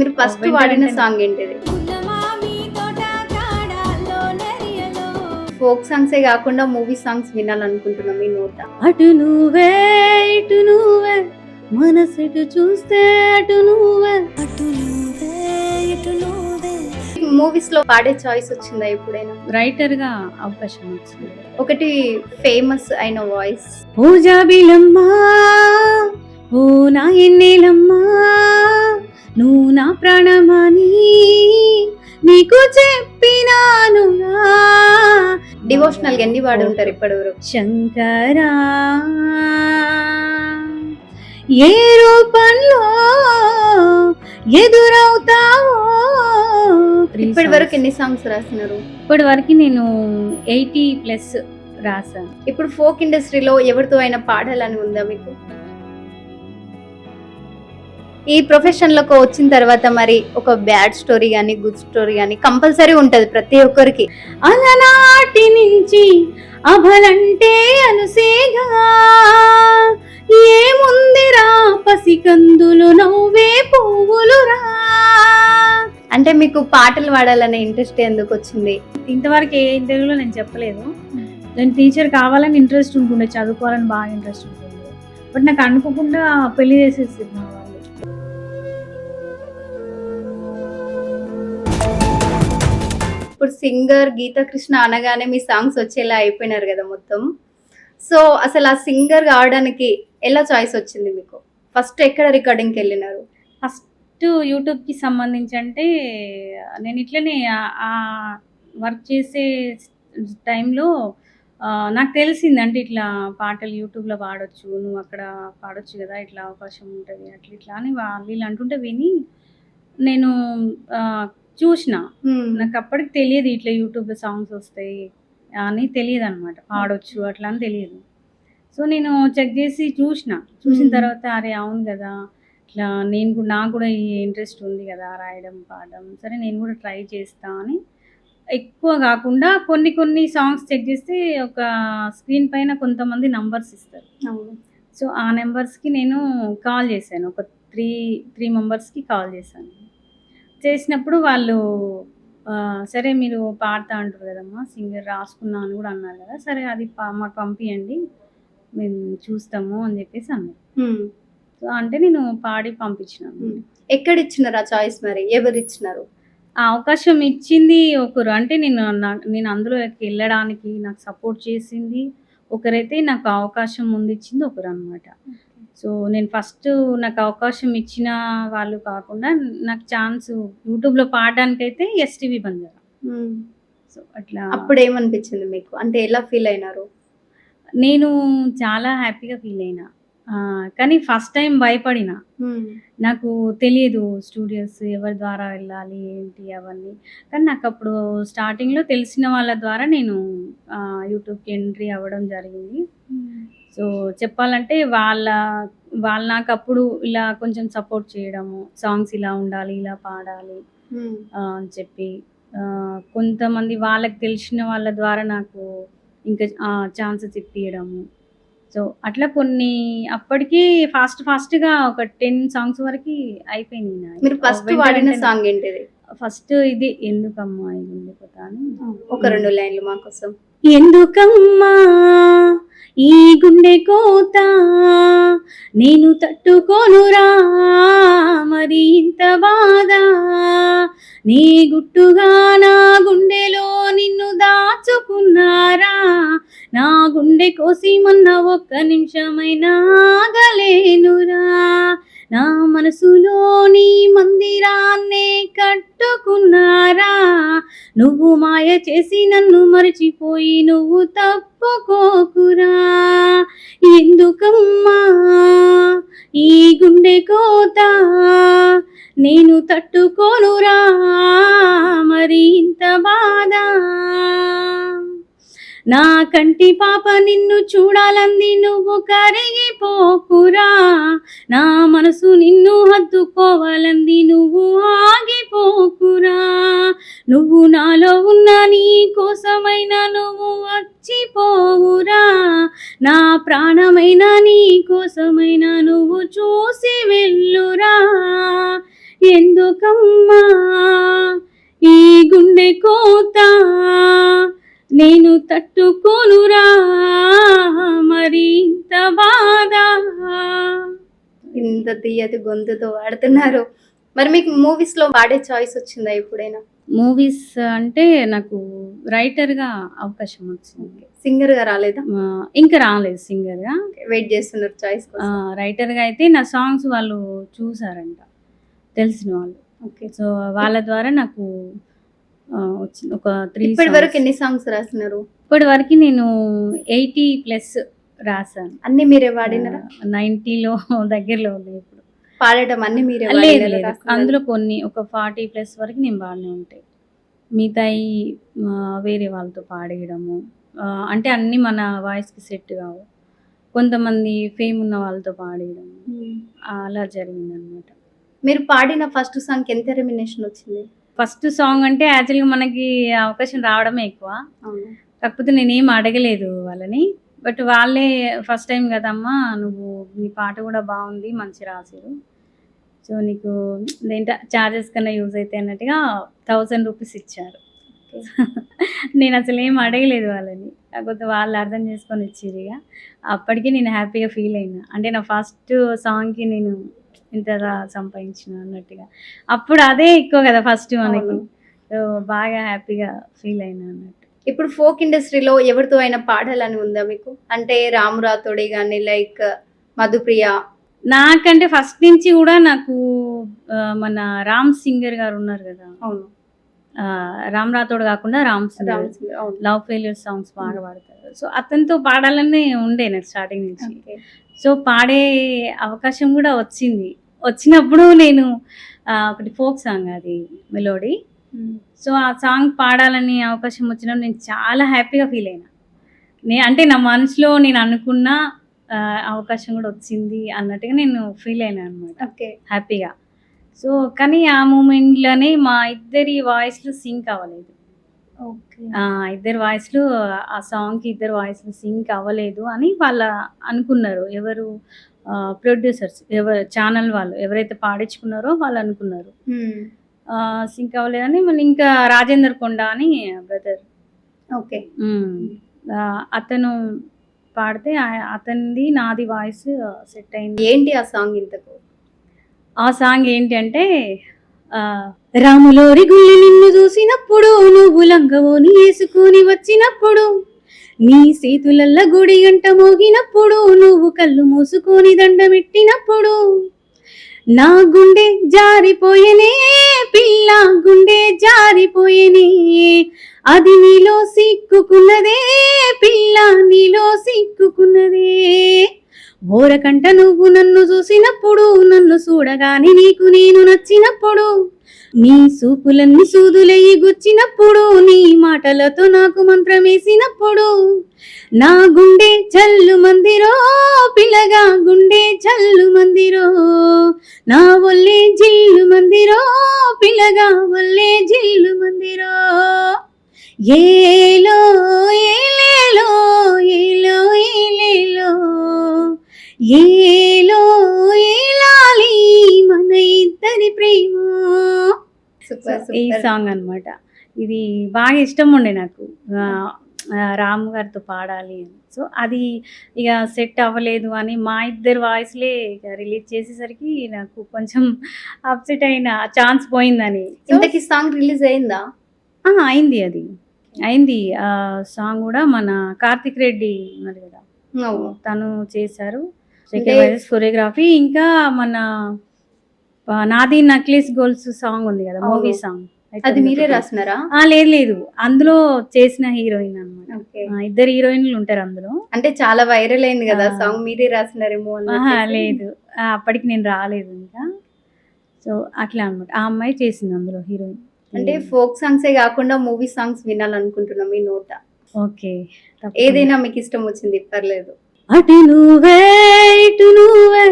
మీరు ఫస్ట్ వాడిన సాంగ్ ఏంటిది? ఫోక్ సాంగ్సే కాకుండా మూవీ సాంగ్స్ వినాలనుకుంటున్నాం మీ నోట. అటు నువ్వే ఇటు నువ్వే మనసుటు చూస్తే అటు నువ్వే మూవీస్ లో పాడే చాయిస్ వచ్చిందా ఎప్పుడైనా? రైటర్ గా అవకాశం వచ్చింది. ఒకటి ఫేమస్ అయిన వాయిస్. ఓ జాబిలమ్మా ఓ నా ఎన్నెలమ్మా నువ్వు నా ప్రాణమని నీకు చెప్పినానుగా. డివోషనల్ గా ఎన్ని పాడి ఉంటారు ఇప్పటి వరకు? శంకరా ఏ రూపంలో ఎదురవుతావో. ఇప్పటి వరకు ఎన్ని సాంగ్స్ రాసినారు? ఇప్పటి వరకు నేను 80+ రాసాను. ఇప్పుడు ఫోక్ ఇండస్ట్రీలో ఎవరితో అయినా పాడాలని ఉందా మీకు? ఈ ప్రొఫెషన్ లోకి వచ్చిన తర్వాత మరి ఒక బ్యాడ్ స్టోరీ గానీ గుడ్ స్టోరీ గానీ కంపల్సరీ ఉంటది ప్రతి ఒక్కరికి. అలనాటి నుంచి అభలంటే అలుసేగా ఏముందిరా పసికందులు నవ్వే పువ్వులురా. అంటే మీకు పాటలు పాడాలనే ఇంట్రెస్ట్ ఎందుకు వచ్చింది? ఇంతవరకు ఏ ఇంటర్వ్యూలో నేను చెప్పలేదు. నేను టీచర్ కావాలని ఇంట్రెస్ట్ ఉంటుండే, చదువుకోవాలని బాగా ఇంట్రెస్ట్ ఉంటుంది. బట్ నాకు అనుకోకుండా పెళ్లి చేసేసి మా వాళ్ళు. ఇప్పుడు సింగర్ గీతా కృష్ణ అనగానే మీ సాంగ్స్ వచ్చేలా అయిపోయినారు కదా మొత్తం. సో అసలు ఆ సింగర్ కావడానికి ఎలా చాయిస్ వచ్చింది మీకు? ఫస్ట్ ఎక్కడ రికార్డింగ్కి వెళ్ళినారు? ఫస్ట్ యూట్యూబ్కి సంబంధించి అంటే నేను ఇట్లనే వర్క్ చేసే టైంలో నాకు తెలిసింది, అంటే ఇట్లా పాటలు యూట్యూబ్లో పాడొచ్చు, నువ్వు అక్కడ పాడొచ్చు కదా, ఇట్లా అవకాశం ఉంటుంది అట్లా ఇట్లా అని వీళ్ళు అంటుంటే విని నేను చూసిన. నాకు అప్పటికి తెలియదు ఇట్లా యూట్యూబ్లో సాంగ్స్ వస్తాయి అని తెలియదు అనమాట, పాడొచ్చు అట్లా అని తెలియదు. సో నేను చెక్ చేసి చూసిన తర్వాత అరే అవును కదా, ఇట్లా నేను కూడా నాకు కూడా ఈ ఇంట్రెస్ట్ ఉంది కదా రాయడం పాడడం, సరే నేను కూడా ట్రై చేస్తా అని. ఎక్కువ కాకుండా కొన్ని సాంగ్స్ చెక్ చేస్తే ఒక స్క్రీన్ పైన కొంతమంది నంబర్స్ ఇస్తారు. సో ఆ నెంబర్స్కి నేను కాల్ చేశాను, ఒక త్రీ మెంబర్స్కి కాల్ చేసినప్పుడు వాళ్ళు సరే మీరు పాడతా అంటారు కదమ్మా, సింగర్ రాసుకున్నా అని కూడా అన్నారు కదా, సరే అది మాకు పంపించండి మేము చూస్తాము అని చెప్పేసి అన్నారు. సో అంటే నేను పాడి పంపించినాను. ఎక్కడ ఇచ్చినారు ఆ చాయిస్? మరి ఎవరు ఇచ్చినారు ఆ అవకాశం? ఇచ్చింది ఒకరు, అంటే నేను అందులో వెళ్ళడానికి నాకు సపోర్ట్ చేసింది ఒకరైతే, నాకు అవకాశం ముందు ఇచ్చింది ఒకరు అనమాట. సో నేను ఫస్ట్ నాకు అవకాశం ఇచ్చిన వాళ్ళు కాకుండా నాకు ఛాన్స్ యూట్యూబ్లో పాడడానికి అయితే ఎస్టీవీ బంజారా. సో అట్లా. అప్పుడు ఏమనిపించింది మీకు? అంటే ఎలా ఫీల్ అయినారు? నేను చాలా హ్యాపీగా ఫీల్ అయినా, కానీ ఫస్ట్ టైం భయపడిన. నాకు తెలియదు స్టూడియోస్ ఎవరి ద్వారా వెళ్ళాలి ఏంటి అవన్నీ, కానీ నాకు అప్పుడు స్టార్టింగ్లో తెలిసిన వాళ్ళ ద్వారా నేను యూట్యూబ్కి ఎంట్రీ అవ్వడం జరిగింది. సో చెప్పాలంటే వాళ్ళు నాకు అప్పుడు ఇలా కొంచెం సపోర్ట్ చేయడము, సాంగ్స్ ఇలా ఉండాలి ఇలా పాడాలి అని చెప్పి, కొంతమంది వాళ్ళకి తెలిసిన వాళ్ళ ద్వారా నాకు ఇంకా ఛాన్సెస్ ఇప్పియడము. సో అట్లా కొన్ని అప్పటికి ఫాస్ట్గా ఒక 10 సాంగ్స్ వరకు అయిపోయినాయి. మీరు ఫస్ట్ వాడిన సాంగ్ ఏంటిది? ఫస్ట్ ఇది ఎందుకమ్మా ఇది ఉండిపోతా అని. ఒక 2 లైన్లు మా కోసం. ఎందుకమ్మా ఈ గుండె కోత నేను తట్టుకోనురా మరి ఇంత బాధ, నీ గుట్టుగా నా గుండెలో నిన్ను దాచుకున్నారా, నా గుండె కోసి మొన్న ఒక్క నిమిషమైనా ఆగలేనురా, నా మనసులోని మందిరాన్నే కట్టుకున్నారా, నువ్వు మాయ చేసి నన్ను మరచిపోయి నువ్వు తప్పుకోకురా, ఎందుకమ్మా ఈ గుండె కోత నేను తట్టుకోనురా మరి ఇంత బాధ, నా కంటి పాప నిన్ను చూడాలంది నువ్వు కరిగిపోకురా, నా మనసు నిన్ను హత్తుకోవాలంది నువ్వు ఆగిపోకురా, నువ్వు నాలో ఉన్న నీ కోసమైనా నువ్వు వచ్చిపోవురా, నా ప్రాణమైన నీ కోసమైనా నువ్వు చూసి వెళ్ళురా, ఎందుక ఎందుకమ్మా ఈ గుండె కోత, నేను తట్టుకోనురా మరి ఇంత బాధ. ఇంత తీయటి గొంతుతో పాడుతున్నారు. మరి మీకు మూవీస్ లో పాడే చాయిస్ వచ్చిందా ఎప్పుడైనా? మూవీస్ అంటే నాకు రైటర్గా అవకాశం వచ్చింది. సింగర్ గా రాలేదా? ఇంకా రాలేదు సింగర్గా. వెయిట్ చేస్తున్నారు చాయిస్ కోసం. రైటర్గా అయితే నా సాంగ్స్ వాళ్ళు చూసారంట, తెలిసిన వాళ్ళు. ఓకే. సో వాళ్ళ ద్వారా నాకు వచ్చింది ఒక 3 ఇప్పటి వరకు ఎన్ని సాంగ్స్ రాసినారు? ఇప్పటి వరకు నేను 80+ రాశాను. అన్ని మీరే పాడినారా? 90లో దగ్గరలో ఉంది ఇప్పుడు. పాడటం అన్ని మీరే లేదు పాడినారా? లేదు, రాసినారా? అందులో కొన్ని ఒక 40+ వరకు నేను బాగానే ఉంటాయి. మిగతాయి వేరే వాళ్ళతో పాడేయడము, అంటే అన్ని మన వాయిస్కి సెట్ కావు. కొంతమంది ఫేమ్ ఉన్న వాళ్ళతో పాడేయడము అలా జరిగింది అనమాట. మీరు పాడిన ఫస్ట్ సాంగ్ ఎంత రెమ్యునేషన్ వచ్చింది? ఫస్ట్ సాంగ్ అంటే యాక్చువల్గా మనకి అవకాశం రావడమే ఎక్కువ. అవును. కాకపోతే నేనేం అడగలేదు వాళ్ళని. బట్ వాళ్ళే ఫస్ట్ టైం కదమ్మా, నువ్వు నీ పాట కూడా బాగుంది, మంచి రాశారు, సో నీకు దేంట చార్జెస్ కన్నా యూజ్ అవుతాయి అన్నట్టుగా 1000 రూపీస్ ఇచ్చారు. నేను అసలు ఏం అడగలేదు వాళ్ళని, కాకపోతే వాళ్ళు అర్థం చేసుకొని ఇచ్చారు. ఇక అప్పటికి నేను హ్యాపీగా ఫీల్ అయినా, అంటే నా ఫస్ట్ సాంగ్కి నేను ఇంతగా సంపాదించిన అన్నట్టుగా. అప్పుడు అదే ఎక్కువ కదా ఫస్ట్ మనకి. సో బాగా హ్యాపీగా ఫీల్ అయినా అన్నట్టు. ఇప్పుడు ఫోక్ ఇండస్ట్రీలో ఎవరితో అయినా పాడాలని ఉందా మీకు? అంటే రాము రాతోడి కానీ, లైక్ మధుప్రియ? నాకంటే ఫస్ట్ నుంచి కూడా నాకు మన రామ్ సింగర్ గారు ఉన్నారు కదా. అవును. రామ్ రాథోడ్ కాకుండా రామ్ సింగర్, రామ్ సింగ్, అవును. లవ్ ఫెయిల్యూర్ సాంగ్స్ బాగా పాడతారు. సో అతనితో పాడాలని ఉండే నాకు స్టార్టింగ్ నుంచి. ఓకే. సో పాడే అవకాశం కూడా వచ్చింది. వచ్చినప్పుడు నేను ఒకటి ఫోక్ సాంగ్, అది మెలోడీ. సో ఆ సాంగ్ పాడాలని అవకాశం వచ్చినప్పుడు నేను చాలా హ్యాపీగా ఫీల్ అయినా. అంటే నా మనసులో నేను అనుకున్న అవకాశం కూడా వచ్చింది అన్నట్టుగా నేను ఫీల్ అయినా అనమాట, ఓకే. హ్యాపీగా. సో కానీ ఆ మూమెంట్లోనే మా ఇద్దరి వాయిస్లు సింక్ అవ్వలేదు. ఓకే. ఇద్దరు వాయిస్లు, ఆ సాంగ్కి ఇద్దరు వాయిస్లు సింక్ అవ్వలేదు అని వాళ్ళు అనుకున్నారు. ఎవరు ప్రొడ్యూసర్స్, ఎవరు ఛానల్ వాళ్ళు ఎవరైతే పాడించుకున్నారో వాళ్ళు అనుకున్నారు సింక్ అవ్వలేదని. మళ్ళీ ఇంకా రాజేందర్ కొండ అని బ్రదర్, ఓకే, అతను పాడితే అతనిది నాది వాయిస్ సెట్ అయింది. ఏంటి ఆ సాంగ్ ఇంతకు? ఆ సాంగ్ ఏంటి అంటే, రాములోరి గుళ్ళి నిన్ను చూసినప్పుడు, నువ్వు లంగవోని వేసుకొని వచ్చినప్పుడు, నీ చేతులల్ల గుడి గంట మోగినప్పుడు, నువ్వు కళ్ళు మూసుకొని దండమెట్టినప్పుడు, నా గుండె జారిపోయేనే పిల్ల, గుండె జారిపోయేనే, అది నీలో సిక్కుకున్నదే పిల్ల, నీలో సిక్కుకున్నదే. ఓరకంట నువ్వు నన్ను చూసినప్పుడు, నన్ను చూడగానే నీకు నేను నచ్చినప్పుడు, నీ సూపులన్నీ సూదులయ్యి గుచ్చినప్పుడు, నీ మాటలతో నాకు మంత్రమేసినప్పుడు, నా గుండె చల్లు మందిరో పిల్లగా, గుండె చల్లు మందిరో, నా ఒళ్ళే జిల్లు మందిరో పిల్లగా, ఒళ్ళే జిల్లు మందిరో, ఏలో ఏలేలో ఏలో ఏలేలో, ఏలో ఏలాలి మన ఇద్దరి ప్రేమ. ఈ సాంగ్ అన్నమాట. ఇది బాగా ఇష్టం ఉండే నాకు, రాము గారితో పాడాలి అని. సో అది ఇక సెట్ అవ్వలేదు అని మా ఇద్దరు వాయిస్లే ఇక రిలీజ్ చేసేసరికి నాకు కొంచెం అప్సెట్ అయిన, ఛాన్స్ పోయిందని. ఇంతకీ సాంగ్ రిలీజ్ అయిందా? అయింది, అది అయింది. సాంగ్ కూడా మన కార్తిక్ రెడ్డి ఉన్నారు కదా, తను చేశారు. Second virus choreography. ఇంకా మన నాది నక్లెస్ గోల్స్ సాంగ్ ఉంది కదా, మూవీ సాంగ్, అది మీరే రాసినారా? లేదు లేదు, అందులో చేసిన హీరోయిన్ అన్నమాట. ఇద్దరు హీరోయిన్లు ఉంటారు అందులో. అంటే చాలా వైరల్ అయింది కదా సాంగ్, మీరే రాసినారేమో? లేదు, అప్పటికి నేను రాలేదు ఇంకా. సో అట్లా అన్నమాట, ఆ అమ్మాయి చేసింది అందులో హీరోయిన్. అంటే ఫోక్ సాంగ్సే కాకుండా మూవీ సాంగ్స్ వినాలనుకుంటున్నాం మీ నోట. ఓకే, ఏదైనా మీకు ఇష్టం వచ్చింది పర్లేదు. అటు నువ్వే ఇటు నువ్వే,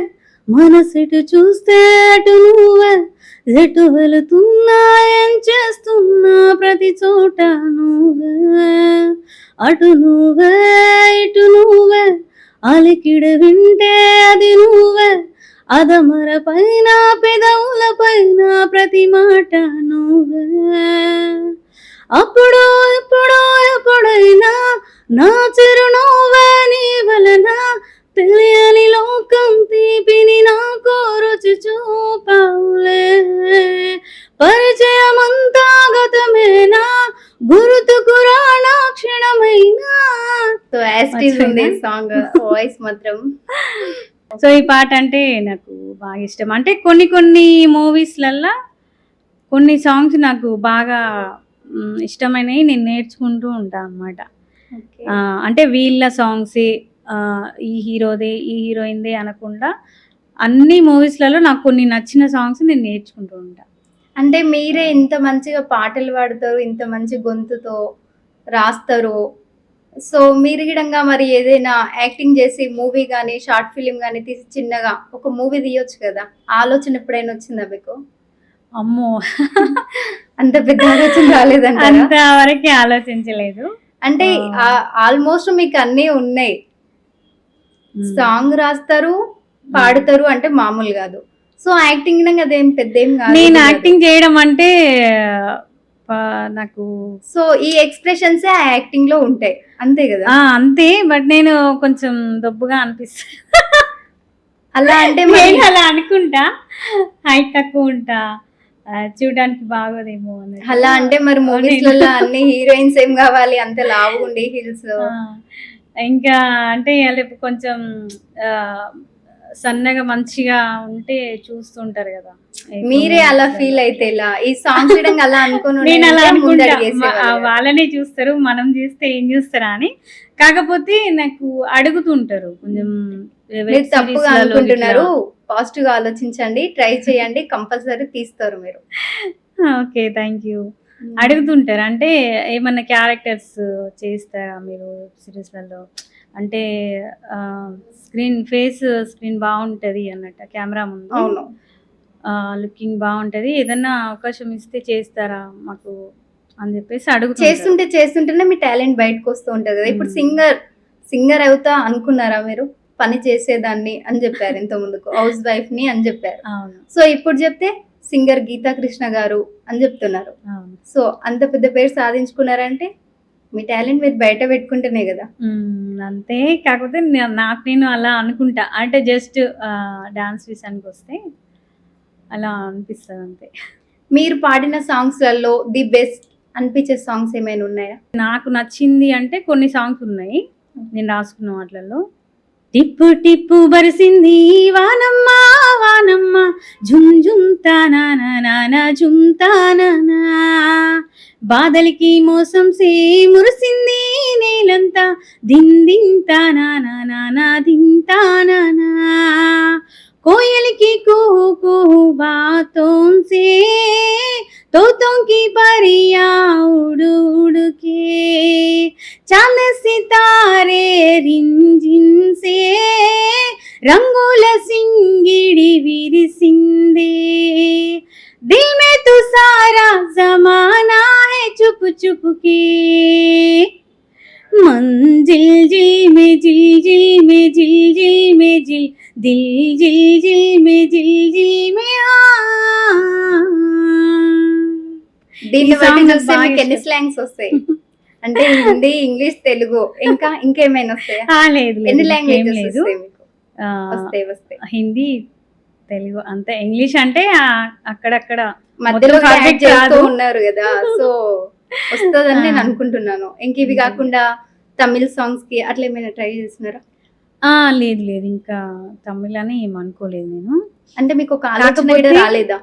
మనసిటు చూస్తే అటు నువ్వే, ఎటు వెళుతున్నా ఏం చేస్తున్నా ప్రతి చోట నువ్వే, అటు నువ్వే ఇటు నువ్వే, అలికిడ వింటే అది నువ్వే, అదమర పైన పెదవుల పైన ప్రతి మాట నువ్వే, అప్పుడు ఎప్పుడో ఎప్పుడైనా నా చిరునవ్వే నీ వలన, తెలియని లోకం తీపిని నాకు రుచి చూపావులే, పరిచయమంతా గతమేనా గుర్తుకు రానా క్షణమైనా. సో యాస్టీస్ ఉంది సాంగ్, వాయిస్ మాత్రం. సో ఈ పాట అంటే నాకు బాగా ఇష్టం. అంటే కొన్ని కొన్ని మూవీస్లల్లా కొన్ని సాంగ్స్ నాకు బాగా ఇష్టమైనవి నేను నేర్చుకుంటూ ఉంటాను అన్నమాట. ఓకే. అంటే వీళ్ళ సాంగ్సే ఈ హీరోదే ఈ హీరోయిన్దే అనకుండా అన్ని మూవీస్లలో నాకు కొన్ని నచ్చిన సాంగ్స్ నేను నేర్చుకుంటూ ఉంటా. అంటే మీరే ఇంత మంచిగా పాటలు పాడతారు, ఇంత మంచి గొంతుతో రాస్తారు. సో మీరు గిడంగా మరి ఏదైనా యాక్టింగ్ చేసి మూవీ కానీ షార్ట్ ఫిలిం కానీ తీసి చిన్నగా ఒక మూవీ తీయొచ్చు కదా, ఆలోచన ఎప్పుడైనా వచ్చిందా మీకు? అమ్మో, అంత పెద్ద ఆలోచన రాలేదంటారా? అంతవరకే ఆలోచించలేదు. అంటే ఆల్మోస్ట్ మీకు అన్నీ ఉన్నాయి, సాంగ్ రాస్తారు పాడతారు అంటే మామూలు కాదు. సో యాక్టింగ్ అదేం పెద్ద ఏం కాదు. నేను యాక్టింగ్ చేయడం అంటే నాకు సో ఈ ఎక్స్ప్రెషన్స్ ఆ యాక్టింగ్ లో ఉంటాయి అంతే కదా? అంతే. బట్ నేను కొంచెం దొబ్బుగా అనిపిస్తా. అలా అంటే నేను అలా అనుకుంటా, హైట్ తక్కువ ఉంటా, చూడడానికి బాగోదేమో అని. అలా అంటే మరి మూవీస్ లలో అన్ని హీరోయిన్స్ ఏం కావాలి అంత లావు ఉండి హిల్స్, ఇంకా అంటే కొంచెం సన్నగా మంచిగా ఉంటే చూస్తుంటారు కదా. మీరే అలా ఫీల్ అయితే ఇలా ఈ సాంగ్ చేయడం అలా అనుకుని నేను అలా అనుకుంటా, వాళ్ళనే చూస్తారు మనం చేస్తే ఏం చూస్తారా అని. కాకపోతే నాకు అడుగుతుంటారు కొంచెం, మీరు తప్పుగా అనుకుంటున్నారు, పాజిటివ్ గా ఆలోచించండి, ట్రై చేయండి, కంపల్సరీ తీస్తారు మీరు. Okay, thank you. అడుగుతుంటారు అంటే ఏమన్నా క్యారెక్టర్స్ చేస్తారా మీరు సిరీస్లలో అంటే స్క్రీన్ బాగుంటది అన్నట్టు, కెమెరా ముందు. అవును, లుకింగ్ బాగుంటది, ఏదన్నా అవకాశం ఇస్తే చేస్తారా మాకు అని చెప్పేసి చేస్తుంటేనే మీ టాలెంట్ బయటకు వస్తూ ఉంటది కదా. ఇప్పుడు సింగర్ అవుతా అనుకున్నారా మీరు? పని చేసేదాన్ని అని చెప్పారు ఇంత ముందుకు, హౌస్ వైఫ్ ని అని చెప్పారు. సో ఇప్పుడు చెప్తే సింగర్ గీతా కృష్ణ గారు అని చెప్తున్నారు. సో అంత పెద్ద పేరు సాధించుకున్నారంటే మీ టాలెంట్ మీరు బయట పెట్టుకుంటేనే కదా. అంతే. కాకపోతే నేను అలా అనుకుంటా, అంటే జస్ట్ డాన్స్ విషయానికి వస్తే అలా అనిపిస్తుంది అంతే. మీరు పాడిన సాంగ్స్ లలో ది బెస్ట్ అనిపించే సాంగ్స్ ఏమైనా ఉన్నాయా? నాకు నచ్చింది అంటే కొన్ని సాంగ్స్ ఉన్నాయి నేను రాసుకున్న వాటిలలో. టిప్పు టిప్పు బరిసింది వానమ్మ వానమ్మ, జుమ్ జుమ్ తానా జుమ్ తానా, బాదలికి మోసం సే మురిసింది నేలంతా, దిన్ దిన్ తానా దిన్ తానా, कोयल कुहू कुहू बातों से तोतों की परियां उड़ उड़ के, चांद सितारे रिंझिन से रंगोल सिंगिड़ी विरसिंदे, दिल में तो सारा जमाना है चुप चुप के, मंजिल जिल में जिल जिल में जिल जिल में जिल दिल जिल जिल में जिल जिल में దీన్ని బట్టి చూస్తే మీకు ఎన్ని స్లాంగ్స్ వస్తాయి? అంటే హిందీ, ఇంగ్లీష్, తెలుగు, ఇంకా ఇంకేమైనా వస్తాయా? లేదు, ఎన్ని లాంగ్వేజెస్ వస్తాయి మీకు? వస్తాయి హిందీ, తెలుగు అంతే. ఇంగ్లీష్ అంటే అక్కడక్కడ మధ్యలో యాడ్ చేస్తూ ఉన్నారు కదా, సో వస్తుందని నేను అనుకుంటున్నాను. ఇంక ఇవి కాకుండా తమిళ సాంగ్స్ కి అట్లా ఏమైనా ట్రై చేస్తున్నారా? లేదు ఇంకా తమిళ అని ఏమనుకోలేదు నేను. అంటే మీకు ఒక ఆలోచన రాలేదా?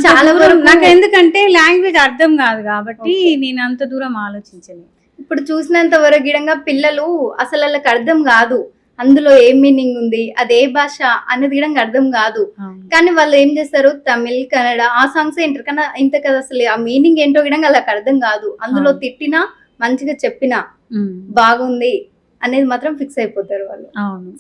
చాలా వరకు నాకు ఎందుకంటే లాంగ్వేజ్ అర్థం కాదు కాబట్టి నేను అంత దూరం ఆలోచించలేదు. ఇప్పుడు చూసినంత వరకు గిడంగా పిల్లలు అసలు వాళ్ళకి అర్థం కాదు అందులో ఏం మీనింగ్ ఉంది, అదే భాష అనేది గిడంగా అర్థం కాదు. కానీ వాళ్ళు ఏం చేస్తారు, తమిళ్, కన్నడ ఆ సాంగ్స్ ఏంటారు కానీ ఇంత కదా అసలు ఆ మీనింగ్ ఏంటో గిడంగా వాళ్ళకి అర్థం కాదు. అందులో తిట్టినా మంచిగా చెప్పినా బాగుంది అనేది మాత్రం ఫిక్స్ అయిపోతారు వాళ్ళు.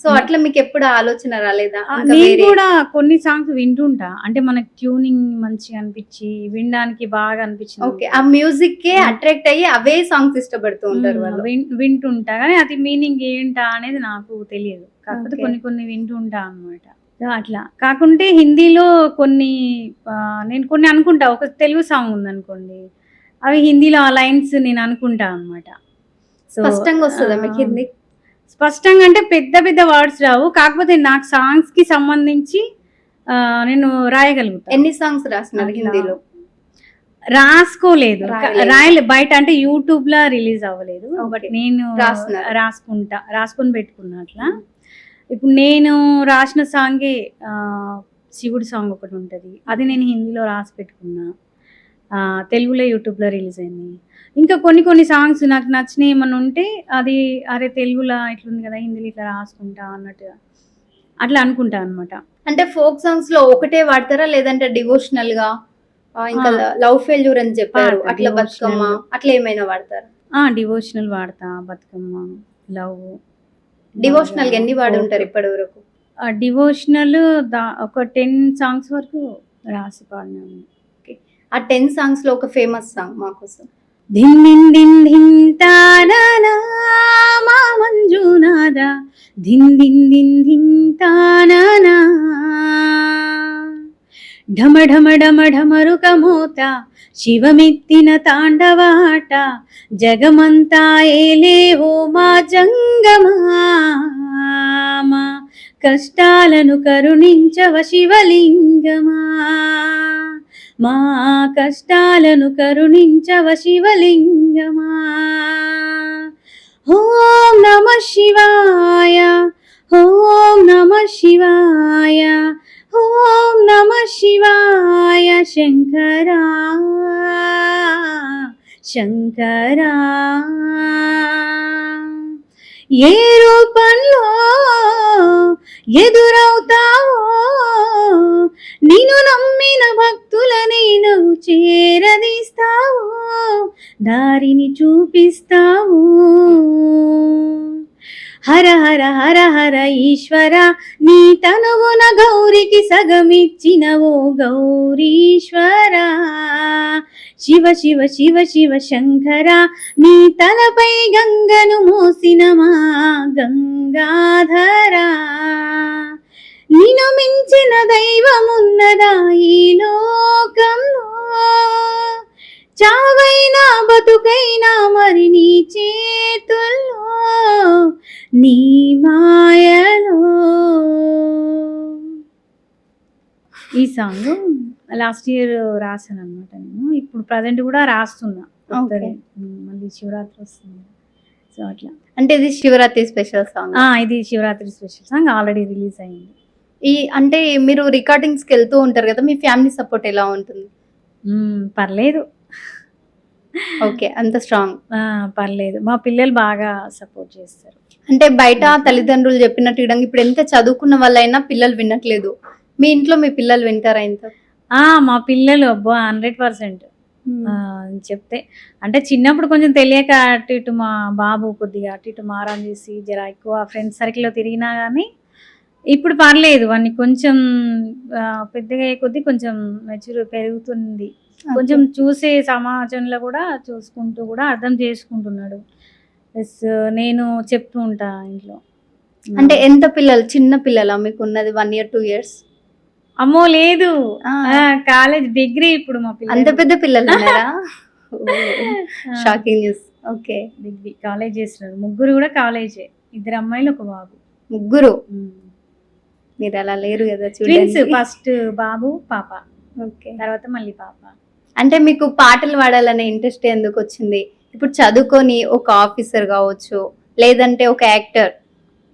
సో అట్లా మీకు ఎప్పుడు ఆలోచన రాలేదా? నేను కూడా కొన్ని సాంగ్స్ వింటుంటా, అంటే మనకి ట్యూనింగ్ మంచిగా అనిపించి వినడానికి బాగా అనిపించింది. ఓకే, ఆ మ్యూజిక్ కే అట్రాక్ట్ అయ్యి అవే సాంగ్స్ ఇష్టపడుతూ ఉంటారు వాళ్ళు. వింటుంటా కానీ అది మీనింగ్ ఏంటా అనేది నాకు తెలియదు. కాకపోతే కొన్ని వింటుంటా అన్నమాట. అట్లా కాకుంటే హిందీలో కొన్ని నేను కొన్ని అనుకుంటా. ఒక తెలుగు సాంగ్ ఉందనుకోండి, అవి హిందీలో ఆ లైన్స్ నేను అనుకుంటా అనమాట. సో స్పష్టంగా వస్తుందా మీకు హిందీ? స్పష్టంగా అంటే పెద్ద పెద్ద వర్డ్స్ రావు, కాకపోతే నాకు సాంగ్స్కి సంబంధించి నేను రాయగలుగుతాను. ఎన్ని సాంగ్స్ రాసినారు అట్లా హిందీలో? రాసుకోలేదు, రాయలేదు. బయట అంటే యూట్యూబ్ లో రిలీజ్ అవ్వలేదు. But Okay. నేను రాస్తున్నారు. రాసుకొని పెట్టుకున్నా అట్లా. ఇప్పుడు నేను రాసిన సాంగే శివుడి సాంగ్ ఒకటి ఉంటుంది, అది నేను హిందీలో రాసి పెట్టుకున్నా. తెలుగులో యూట్యూబ్లో రిలీజ్ అయింది. ఇంకా కొన్ని కొన్ని సాంగ్స్ నాకు నచ్చినవి ఏమన్నా ఉంటే అది అరే తెలుగులో ఇట్లుంది కదా, హిందీలో ఇట్లా రాసుకుంటా అన్నట్టుగా అట్లా అనుకుంటా అనమాట. అంటే ఫోక్ సాంగ్స్ లో ఒకటే వాడతారా, లేదంటే డివోషనల్ గా ఇంకా లవ్ ఫెయిల్యూర్ అని చెప్పారు, వాడతా, అట్లా బతుకమ్మ devotional. అట్లా ఏమైనా వాడతారా? డివోషనల్ వాడతా, బతుకమ్మ, లవ్. డివోషనల్ గా ఎన్ని వాడి ఉంటారు ఇప్పటి వరకు? డివోషనల్ ఒక 10 సాంగ్స్ వరకు రాసి పాడినాను. ఆ 10 సాంగ్స్ లో ఒక ఫేమస్ సాంగ్ మా కోసం. ధిన్ ధిన్ ధిన్ ధిన్ తానా మా మంజునాథ, ధిన్ ధిన్ ధిన్ ధిన్ తానా, ఢమ ఢమ ఢమ ఢమరుక మోత, శివమెత్తిన తాండవాట, జగమంతా ఏలే ఓ మా జంగమా, మా కష్టాలను కరుణించవ శివలింగమా, మా కష్టాలను కరుణించవ శివలింగమా. ఓం నమ శివాయ, ఓం నమ శివాయ, ఓం నమ శివాయ శంకరా శంకరా. ఏ రూపంలో ఎదురవుతావో, నిన్ను నమ్మిన భక్తులని నువ్వు చేరదీస్తావో, దారిని చూపిస్తావు. హర హర హర హర ఈశ్వర, నీ తనువున గౌరికి సగమిచ్చినవో గౌరీశ్వర. శివ శివ శివ శివ శంకర, నీ తలపై గంగను మోసిన మా గంగాధర. నిన్ను మించిన దైవమున్నదా ఈ లోకంలో, చావైనా బతుకైనా మరి నీ చేతుల్లో, నీ మాయలో. ఈ సాంగ్ లాస్ట్ ఇయర్ రాసాను అనమాట నేను. ఇప్పుడు ప్రజెంట్ కూడా రాస్తున్నా. మళ్ళీ శివరాత్రి వస్తుంది, సో అట్లా. అంటే ఇది శివరాత్రి స్పెషల్ సాంగ్? ఇది Shivaratri special song, already release అయింది. అంటే మీరు రికార్డింగ్స్ కి వెళ్తూ ఉంటారు కదా, మీ ఫ్యామిలీ సపోర్ట్ ఎలా ఉంటుంది? పర్లేదు. ఓకే, అంత స్ట్రాంగ్? పర్లేదు, మా పిల్లలు బాగా సపోర్ట్ చేస్తారు. అంటే బయట తల్లిదండ్రులు చెప్పినట్టు ఇడంగా ఇప్పుడు ఎంత చదువుకున్న వాళ్ళైనా పిల్లలు వినట్లేదు, మీ ఇంట్లో మీ పిల్లలు వింటారా ఇంత? మా పిల్లలు అబ్బా 100% చెప్తే. అంటే చిన్నప్పుడు కొంచెం తెలియక అటు ఇటు మా బాబు కొద్దిగా అటు ఇటు మారం చేసి జర ఎక్కువ ఫ్రెండ్స్ సర్కిల్లో తిరిగినా కానీ ఇప్పుడు పర్లేదు. వాడిని కొంచెం పెద్దగా అయ్యే కొద్దీ కొంచెం మెచ్యూర్ పెరుగుతుంది. కొంచెం చూసే సమాజంలో కూడా చూసుకుంటూ కూడా అర్థం చేసుకుంటున్నాడు. ప్లస్ నేను చెప్తూ ఉంటా ఇంట్లో. అంటే ఎంత పిల్లలు? చిన్న పిల్లలా మీకు ఉన్నది? 1 year 2 years? అమ్మో లేదు, కాలేజ్ డిగ్రీ ఇప్పుడు మా పిల్లలు. అంత పెద్ద పిల్లలు ఉన్నారా? Shocking news. Okay, degree college చేస్తున్నారు. ముగ్గురు కూడా కాలేజే, 2 అమ్మాయిలు 1 బాబు. ముగ్గురు? మీరు అలా లేరు కదా ట్విన్స్, చూడండి. ఫస్ట్ బాబు పాప, ఓకే, తర్వాత మళ్ళీ పాప. అంటే మీకు పాటలు పాడాలనే ఇంట్రెస్ట్ ఎందుకు వచ్చింది? ఇప్పుడు చదువుకొని ఒక ఆఫీసర్ కావచ్చు, లేదంటే ఒక యాక్టర్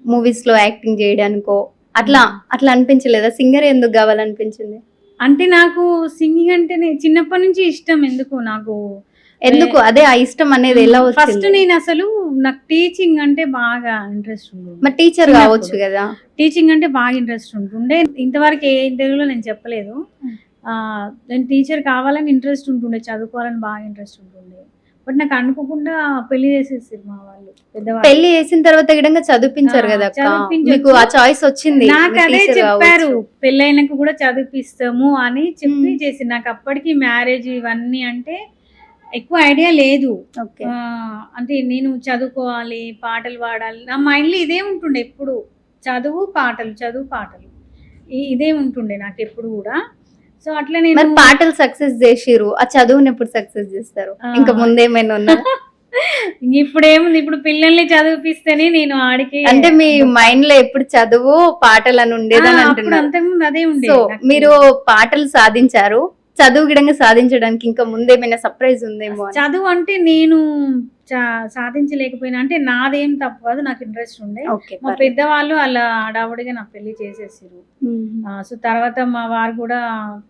మూవీస్ లో యాక్టింగ్ చేయడానికో అట్లా అట్లా అనిపించలేదా? సింగర్ ఎందుకు కావాలనిపించింది? అంటే నాకు సింగింగ్ అంటేనే చిన్నప్పటి నుంచి ఇష్టం. ఎందుకు అదే ఆ ఇష్టం అనేది ఎలా వచ్చింది? ఫస్ట్ నేను అసలు నాకు టీచింగ్ అంటే బాగా ఇంట్రెస్ట్ ఉంది. మరి టీచర్ కావచ్చు కదా? టీచింగ్ అంటే బాగా ఇంట్రెస్ట్ ఉంటుండే. ఇంతవరకు ఏ ఇంటర్వ్యూలో నేను చెప్పలేదు. నేను టీచర్ కావాలని ఇంట్రెస్ట్ ఉంటుండే, చదువుకోవాలని బాగా ఇంట్రెస్ట్ ఉంటుండే. బట్ నాకు అనుకోకుండా పెళ్లి చేసేసారు మా వాళ్ళు, పెద్దవాళ్ళు. పెళ్లి చేసిన తర్వాత గిడంగా చదివించారు కదా అక్క, మీకు ఆ చాయిస్ వచ్చింది. నాకు అదే చెప్పారు, పెళ్ళైనాక కూడా చదివిస్తాము అని చెప్పి చేసి. నాకు అప్పటికి మ్యారేజ్ ఇవన్నీ అంటే ఎక్కువ ఐడియా లేదు. అంటే నేను చదువుకోవాలి, పాటలు పాడాలి, నా మైండ్లో ఇదే ఉంటుండే ఎప్పుడు, చదువు పాటలు చదువు పాటలు. ఇదే ఉంటుండే నాకు ఎప్పుడు కూడా. సో అట్లా నేను మరి పాటలు సక్సెస్ చేసిరు, ఆ చదువుని ఎప్పుడు సక్సెస్ చేస్తారు? ఆ. ఇంకా ముందేమైనా ఉన్నా? ఇప్పుడు ఏముంది, ఇప్పుడు పిల్లల్ని చదివిపిస్తేనే నేను ఆడికి అంటే మీ మైండ్ లో ఎప్పుడు చదువు పాటలు అని ఉండేదని అప్పుడు అంటున్నారు. అంతకుముందు అదే ఉండే సో మీరు పాటలు సాధించారు, చదువు గిడంగా సాధించడానికి ఇంకా ముందేమైనా సర్ప్రైజ్ ఉందేమో అని. చదువు అంటే నేను సాధించలేకపోయినా అంటే నాదేం తప్పు కాదు, నాకు ఇంట్రెస్ట్ ఉండే. ఓకే, మా పెద్దవాళ్ళు అలా హడావుడిగా నా పెళ్లి చేసేసారు. సో తర్వాత మా వారు కూడా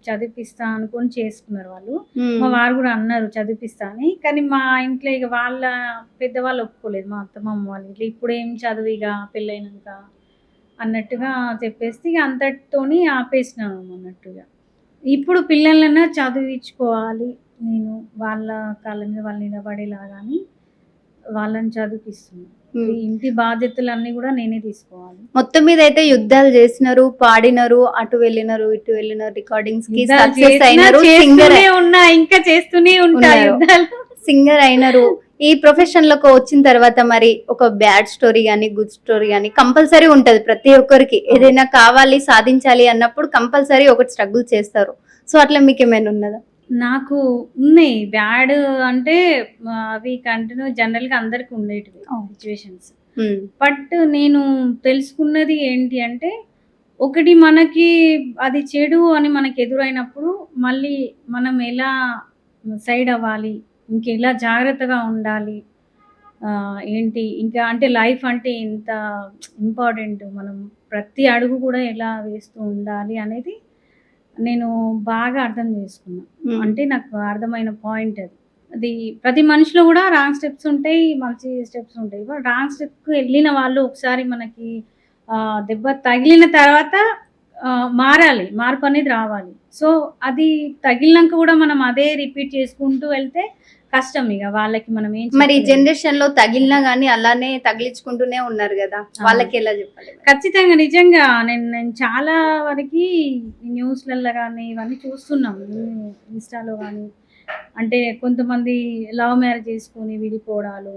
చదివిపిస్తా అనుకొని చేసుకున్నారు వాళ్ళు. మా వారు కూడా అన్నారు చదివిపిస్తా అని, కానీ మా ఇంట్లో ఇక వాళ్ళ పెద్దవాళ్ళు ఒప్పుకోలేదు, మా అత్తమ్మ వాళ్ళు ఇట్లా ఇప్పుడు ఏం చదువు ఇక పెళ్ళైనాక అన్నట్టుగా చెప్పేస్తే ఇక అంతటితోని ఆపేసినాను అన్నట్టుగా. ఇప్పుడు పిల్లలన్నా చదివించుకోవాలి, నేను వాళ్ళ కాళ్ళ మీద వాళ్ళు నిలబడేలాగా అని వాళ్ళని చదివిపిస్తున్నాను. ఈ ఇంటి బాధ్యతలన్నీ కూడా నేనే తీసుకోవాలి. మొత్తం మీద అయితే యుద్ధాలు చేసినారు, పాడినారు, అటు వెళ్ళినారు ఇటు వెళ్ళినారు, రికార్డింగ్స్ కి యుద్ధాలు సక్సెస్ అయినారు, సింగర్ చేస్తూనే ఉన్నా, ఇంకా చేస్తూనే ఉంటా ఉన్నారు. యుద్ధాలు. సింగర్ అయినారు. ఈ ప్రొఫెషన్ లోకి వచ్చిన తర్వాత మరి ఒక బ్యాడ్ స్టోరీ గానీ గుడ్ స్టోరీ గానీ కంపల్సరీ ఉంటది ప్రతి ఒక్కరికి. ఏదైనా కావాలి సాధించాలి అన్నప్పుడు కంపల్సరీ ఒకటి స్ట్రగుల్ చేస్తారు. సో అట్లా మీకు ఏమైనా ఉన్నదా? నాకు ఉన్నాయి బ్యాడ్ అంటే అవి కంటిన్యూ జనరల్ గా అందరికి ఉండేటివి సిచ్యువేషన్స్. బట్ నేను తెలుసుకున్నది ఏంటి అంటే, ఒకటి మనకి అది చెడు అని మనకి ఎదురైనప్పుడు మళ్ళీ మనం ఎలా సైడ్ అవ్వాలి, ఇంకెలా జాగ్రత్తగా ఉండాలి, ఏంటి ఇంకా అంటే లైఫ్ అంటే ఇంత ఇంపార్టెంట్, మనం ప్రతి అడుగు కూడా ఎలా వేస్తూ ఉండాలి అనేది నేను బాగా అర్థం చేసుకున్నా. అంటే నాకు అర్థమైన పాయింట్ అది. అది ప్రతి మనిషిలో కూడా రాంగ్ స్టెప్స్ ఉంటాయి, మంచి స్టెప్స్ ఉంటాయి. రాంగ్ స్టెప్కి వెళ్ళిన వాళ్ళు ఒకసారి మనకి దెబ్బ తగిలిన తర్వాత మారాలి, మార్పు అనేది రావాలి. సో అది తగిలినాక కూడా మనం అదే రిపీట్ చేసుకుంటూ వెళ్తే కష్టం. ఇక వాళ్ళకి మనం ఏం మరి జనరేషన్ లో తగిలినా గానీ అలానే తగిలించుకుంటూనే ఉన్నారు కదా, వాళ్ళకి ఎలా చెప్పాలి? ఖచ్చితంగా నిజంగా నేను చాలా వరకు న్యూస్లలో కానీ ఇవన్నీ చూస్తున్నాం, ఇన్స్టాలో కానీ. అంటే కొంతమంది లవ్ మ్యారేజ్ చేసుకొని విడిపోవడాలు,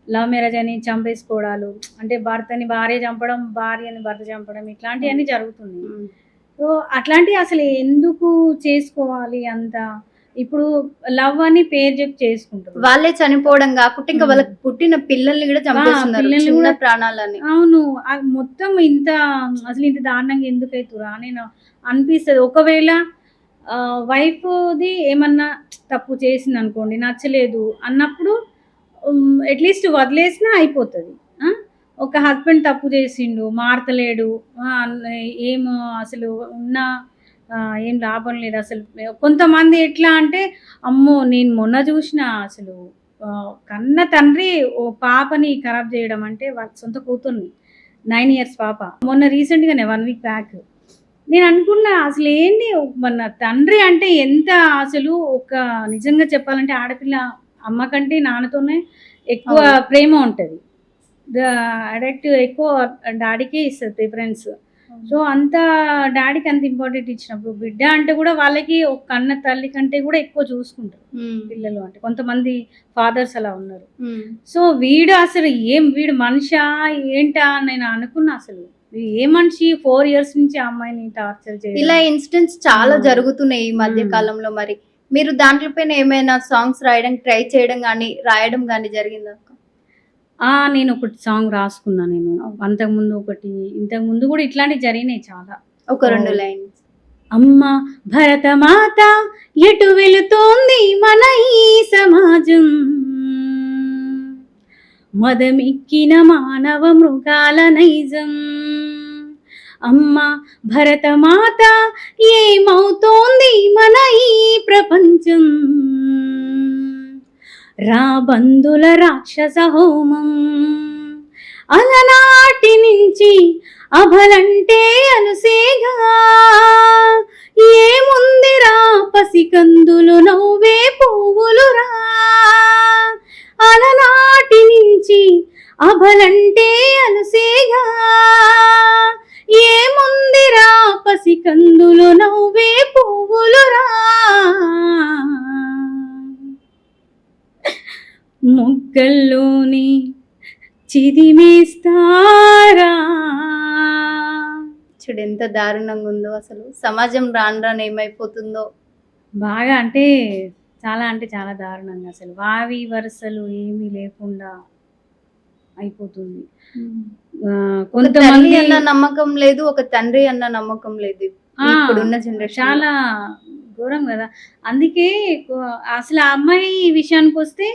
లవ్ మ్యారేజ్ అని చంపేసుకోవడాలు, అంటే భర్తని భార్య చంపడం, భార్యని భర్త చంపడం, ఇట్లాంటివన్నీ జరుగుతున్నాయి. సో అట్లాంటివి అసలు ఎందుకు చేసుకోవాలి అంత? ఇప్పుడు లవ్ అని పేరు చెప్పి చేసుకుంటారు, వాళ్ళే చనిపోవడం కాకుండా ఇంకా వాళ్ళకి పుట్టిన పిల్లల్ని కూడా చంపేస్తున్నారు, చిన్న ప్రాణాలని. అవును, మొత్తం ఇంత అసలు ఇంత దారుణంగా ఎందుకు అవుతురా నేను అనిపిస్తుంది. ఒకవేళ వైఫ్ది ఏమన్నా తప్పు చేసింది అనుకోండి, నచ్చలేదు అన్నప్పుడు అట్లీస్ట్ వదిలేసినా అయిపోతుంది. ఒక హస్బెండ్ తప్పు చేసిండు, మారతలేడు, ఏమో అసలు ఉన్నా ఏం లాభం లేదు అసలు. కొంతమంది ఎట్లా అంటే, అమ్మో నేను మొన్న చూసిన అసలు కన్న తండ్రి ఓ పాపని ఖరాబ్ చేయడం, అంటే వాళ్ళ సొంత కూతుర్ని 9 years పాప, మొన్న రీసెంట్గానే 1 week బ్యాక్. నేను అనుకున్నా అసలు ఏంటి మన తండ్రి అంటే ఎంత అసలు, ఒక నిజంగా చెప్పాలంటే ఆడపిల్ల అమ్మ కంటే నాన్నతోనే ఎక్కువ ప్రేమ ఉంటుంది, అడక్ట్ ఎక్కువ డాడీకే ఇస్తుంది ప్రిఫరెన్స్. సో అంత డాడీకి అంత ఇంపార్టెంట్ ఇచ్చినప్పుడు బిడ్డ అంటే కూడా వాళ్ళకి ఒక కన్న తల్లి కంటే కూడా ఎక్కువ చూసుకుంటారు పిల్లలు. అంటే కొంతమంది ఫాదర్స్ అలా ఉన్నారు. సో వీడు అసలు వీడు మనిషా ఏంటా అని నేను అనుకున్నా. అసలు ఏ మనిషి 4 years నుంచి ఆ అమ్మాయిని టార్చర్ చేయడం, ఇలా ఇన్సిడెంట్స్ చాలా జరుగుతున్నాయి ఈ మధ్య కాలంలో. మరి మీరు దాంట్లో పైన ఏమైనా సాంగ్స్ రాయడం ట్రై చేయడం కానీ రాయడం కానీ జరిగిందా? నేను ఒకటి సాంగ్ రాసుకున్నా. నేను అంతకుముందు ఇంతకుముందు కూడా ఇట్లాంటివి జరిగినాయి చాలా. ఒక 2 లైన్స్. అమ్మ భరతమాత ఎటు వెళుతోంది మన ఈ సమాజం, మదమిక్కిన మానవ మృగాల నైజం. అమ్మ భరతమాత ఏమవుతోంది మన ఈ ప్రపంచం, రాబందుల రాక్షస హోమం. అలనాటి నుంచి అభలంటే అనుసేగా, ఏముందిరా పసికందులు నవ్వే పువ్వులురా. అలనాటి నుంచి అభలంటే అనుసేగా, ఏముందిరా పసికందులు నవ్వే పువ్వులురా. మొగ్గల్లోని చిదిమేస్తారా, చూడు ఎంత దారుణంగా ఉందో అసలు. సమాజం రాను రాను ఏమైపోతుందో. బాగా అంటే చాలా దారుణంగా అసలు. వావి వరుసలు ఏమీ లేకుండా అయిపోతుంది. ఒక తల్లి కొంతమంది అన్న నమ్మకం లేదు. ఒక తండ్రి అన్న నమ్మకం లేదు. ఆ! ఇప్పుడున్న జనరేషన్‌లో. చాలా ఘోరం గదా! అందుకే అసలు ఆ అమ్మాయి విషయానికొస్తే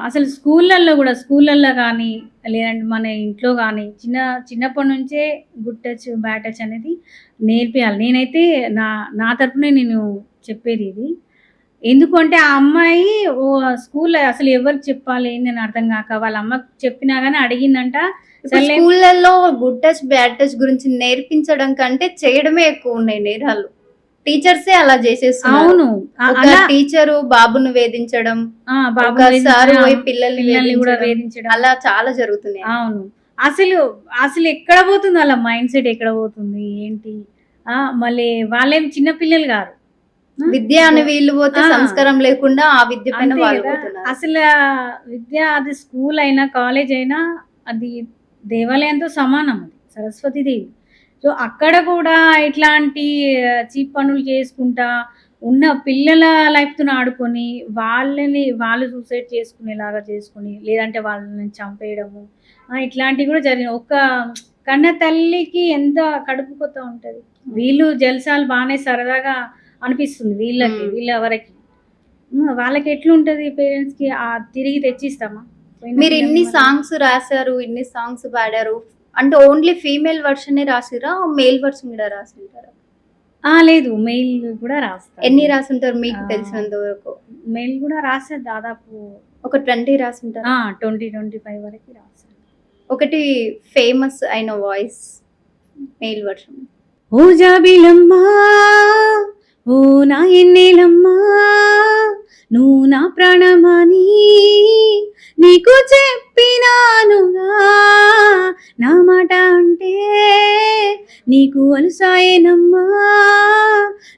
అసలు స్కూళ్ళల్లో గానీ, లేదంటే మన ఇంట్లో గానీ చిన్నప్పటి నుంచే గుడ్ టచ్, బ్యాడ్ టచ్ అనేది నేర్పియాలి. నేనైతే నా నా తరపునే నేను చెప్పేది ఇది. ఎందుకు అంటే ఆ అమ్మాయి స్కూల్‌లో అసలు ఎవరికి చెప్పాలి ఏందని అర్థం గాక వాళ్ళ అమ్మకి చెప్పినా గానీ అడిగిందంట. ఇప్పుడు సర్లే స్కూళ్ళల్లో గుడ్ టచ్, బ్యాడ్ టచ్ గురించి నేర్పించడం కంటే చేయడమే ఎక్కువున్నాయి నేరాలు. టీచర్సే అలా చేసేస్తున్నారు. అవును. ఒక అలా టీచరు బాబును వేధించడం, బాబుని ఒక వేధించడం, సారు పోయి పిల్లల్ని కూడా వేధించడం, వేధించడం. అలా చాలా జరుగుతున్నాయి. అవును. అసలు ఎక్కడ పోతుంది ఆళ్ళ మైండ్‌సెట్ ఎక్కడ పోతుంది? ఏంటి? మళ్ళీ వాళ్ళేం చిన్న పిల్లలు గారు. విద్య అని వీళ్ళు పోతే ఆ! సంస్కారం లేకుండా ఆ విద్య పైన అంతే వాళ్ళు గదా! పోతున్నారు. విద్య అది స్కూల్ అయినా, కాలేజ్ అయినా అది దేవాలయంతో సమానం అది. సరస్వతీదేవి. సో, అక్కడ కూడా ఇట్లాంటి చీప్ పనులు చేసుకుంటా ఉన్న పిల్లల లైఫ్‌తోని ఆడుకొని, వాళ్ళు సూసైడ్ చేసుకునేలాగా చేసుకొని, లేదంటే వాళ్ళని చంపేయడము. ఇట్లాంటివి కూడా జరిగినాయి. కన్న తల్లికి ఎంత కడుపు కోత ఉంటది. వీళ్ళు జల్సాలు బానే సరదాగా అనిపిస్తుంది వీళ్ళ వరకి. వాళ్ళకి ఎట్లుంటది పేరెంట్స్‌కి తిరిగి తెచ్చిస్తామా? పోయిన మీరు ఇన్ని పిల్లల్ని మనం సాంగ్స్ రాసారు, ఇన్ని సాంగ్స్ పాడారు. అంటే ఓన్లీ ఫీమేల్ వర్షనే రాసిర్రా? మేల్ వర్షన్ కూడా రాసుంటారా? లేదు. మెయిల్ కూడా రాస్తాను. ఎన్ని రాసుంటారు మీకు ఆ! తెలిసినంత వరకు? మెయిల్ కూడా రాసా దాదాపు ఒక 20 రాసుంటారా? 20, 25 వరకి రాసాను. ఒకటి ఫేమస్ అయిన వాయిస్ మేల్ వర్షన్. ఓ జాబిలమ్మా ఓ నా ఎన్నెలమ్మా నువ్వు నా ప్రాణమని నీకు చెప్పినానుగా నా మాట అంటే నీకు అలుసాయేనమ్మా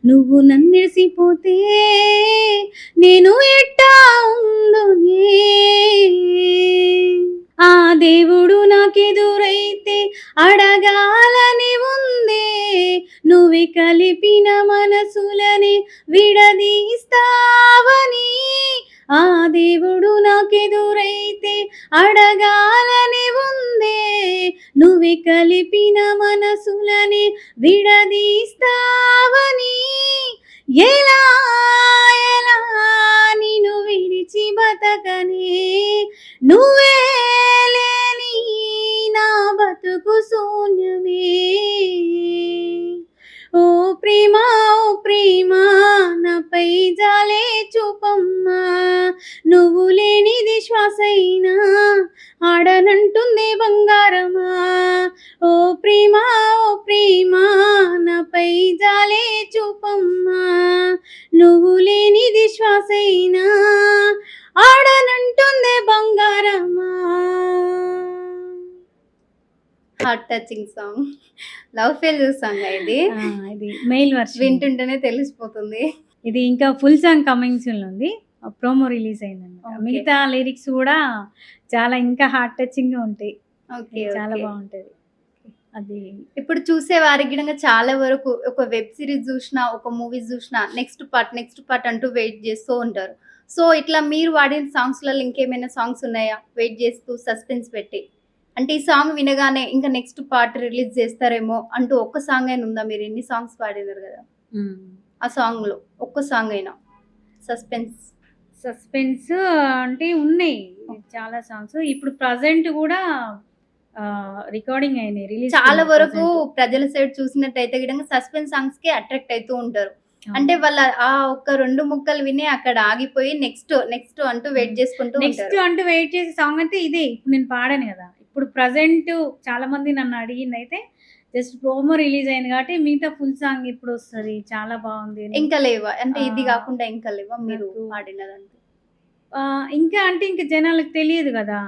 నువ్వు నన్నిడిసిపోతే నేను ఎట్టా ఉందునే ఆ దేవుడు నాకెదురైతే అడగాలని ఉందే నువ్వే కలిపిన మనసులని విడదీస్తావని ఆ దేవుడు నాకెదురైతే అడగాలని ఉందే నువ్వే కలిపిన మనసులని విడదీస్తావని ఎలా ఎలా నిన్ను విడిచి బతకనే నువ్వే లేని నా బతుకు శూన్యమే ఓ ప్రేమ నాపై జాలే చూపమ్మా నువ్వు లేనిది శ్వాసైనా ఆడనంటుంది బంగారమా ఓ ప్రేమ నాపై జాలే చూపమ్మా నువ్వు లేనిది శ్వాసైనా ఆడనంటుంది బంగారమా. Heart touching song. Love failure song ఇది. ఇది మెయిల్ వర్షన్. వింటుంటేనే తెలిసిపోతుంది. ఇది ఇంకా ఫుల్ సాంగ్ కమింగ్ సూన్ ఉంది. ప్రోమో రిలీజ్ అయిందన్నమాట. Okay. మిగతా లిరిక్స్ కూడా చాలా ఇంకా హార్ట్ టచింగ్ గా ఉంటాయి. ఓకే. చాలా ఓకే. బాగుంటది. అది ఇప్పుడు చూసే వారికి గినంగా చాలా వరకు ఒక వెబ్ సిరీస్ చూసినా, ఒక మూవీస్ చూసినా నెక్స్ట్ పార్ట్ అంటూ వెయిట్ చేస్తూ ఉంటారు. సో, ఇట్లా మీరు వాడిన సాంగ్స్‌లలో ఇంకేమైనా సాంగ్స్ ఉన్నాయా? వెయిట్ చేస్తూ సస్పెన్స్ పెట్టి. అంటే ఈ సాంగ్ వినగానే ఇంకా నెక్స్ట్ పార్ట్ రిలీజ్ చేస్తారేమో అంటూ ఒక్క సాంగ్ అయినా ఉందా? మీరు ఎన్ని సాంగ్స్ పాడినారు కదా! ఆ సాంగ్‌లో ఒక్క సాంగ్ అయినా సస్పెన్స్. అంటే ఉన్నాయి చాలా సాంగ్స్. ఇప్పుడు ప్రెజెంట్ కూడా రికార్డింగ్ అయినాయి. రిలీజ్ చాలా వరకు ప్రజల సైడ్ చూసినట్టయితే గినంగా సస్పెన్స్ సాంగ్స్‌కే అట్రాక్ట్ అయితూ ఉంటారు. అంటే వాళ్ళ ఆ ఒక్క 2 ముక్కలు విని అక్కడ ఆగిపోయి నెక్స్ట్ అంటూ వెయిట్ చేసుకుంటూ నెక్స్ట్ ఉంటారు. అంటూ వెయిట్ చేసే సాంగ్ అయితే ఇదే. ఇప్పుడు నేను పాడాను కదా! ఇప్పుడు ప్రెజెంట్ చాలా మంది నన్ను అడిగిందయితే జస్ట్ ప్రోమో రిలీజ్ అయింది కాబట్టి మిగతా ఫుల్ సాంగ్ ఎప్పుడు వస్తది చాలా బాగుంది అని. ఇంకా లేవా? అంటే ఇది ఆ, కాకుండా ఇంకా లేవా మీరు నాకు- పాడినదంటే? ఇంకా అంటే ఇంకా జనాలకు తెలియదు కదా.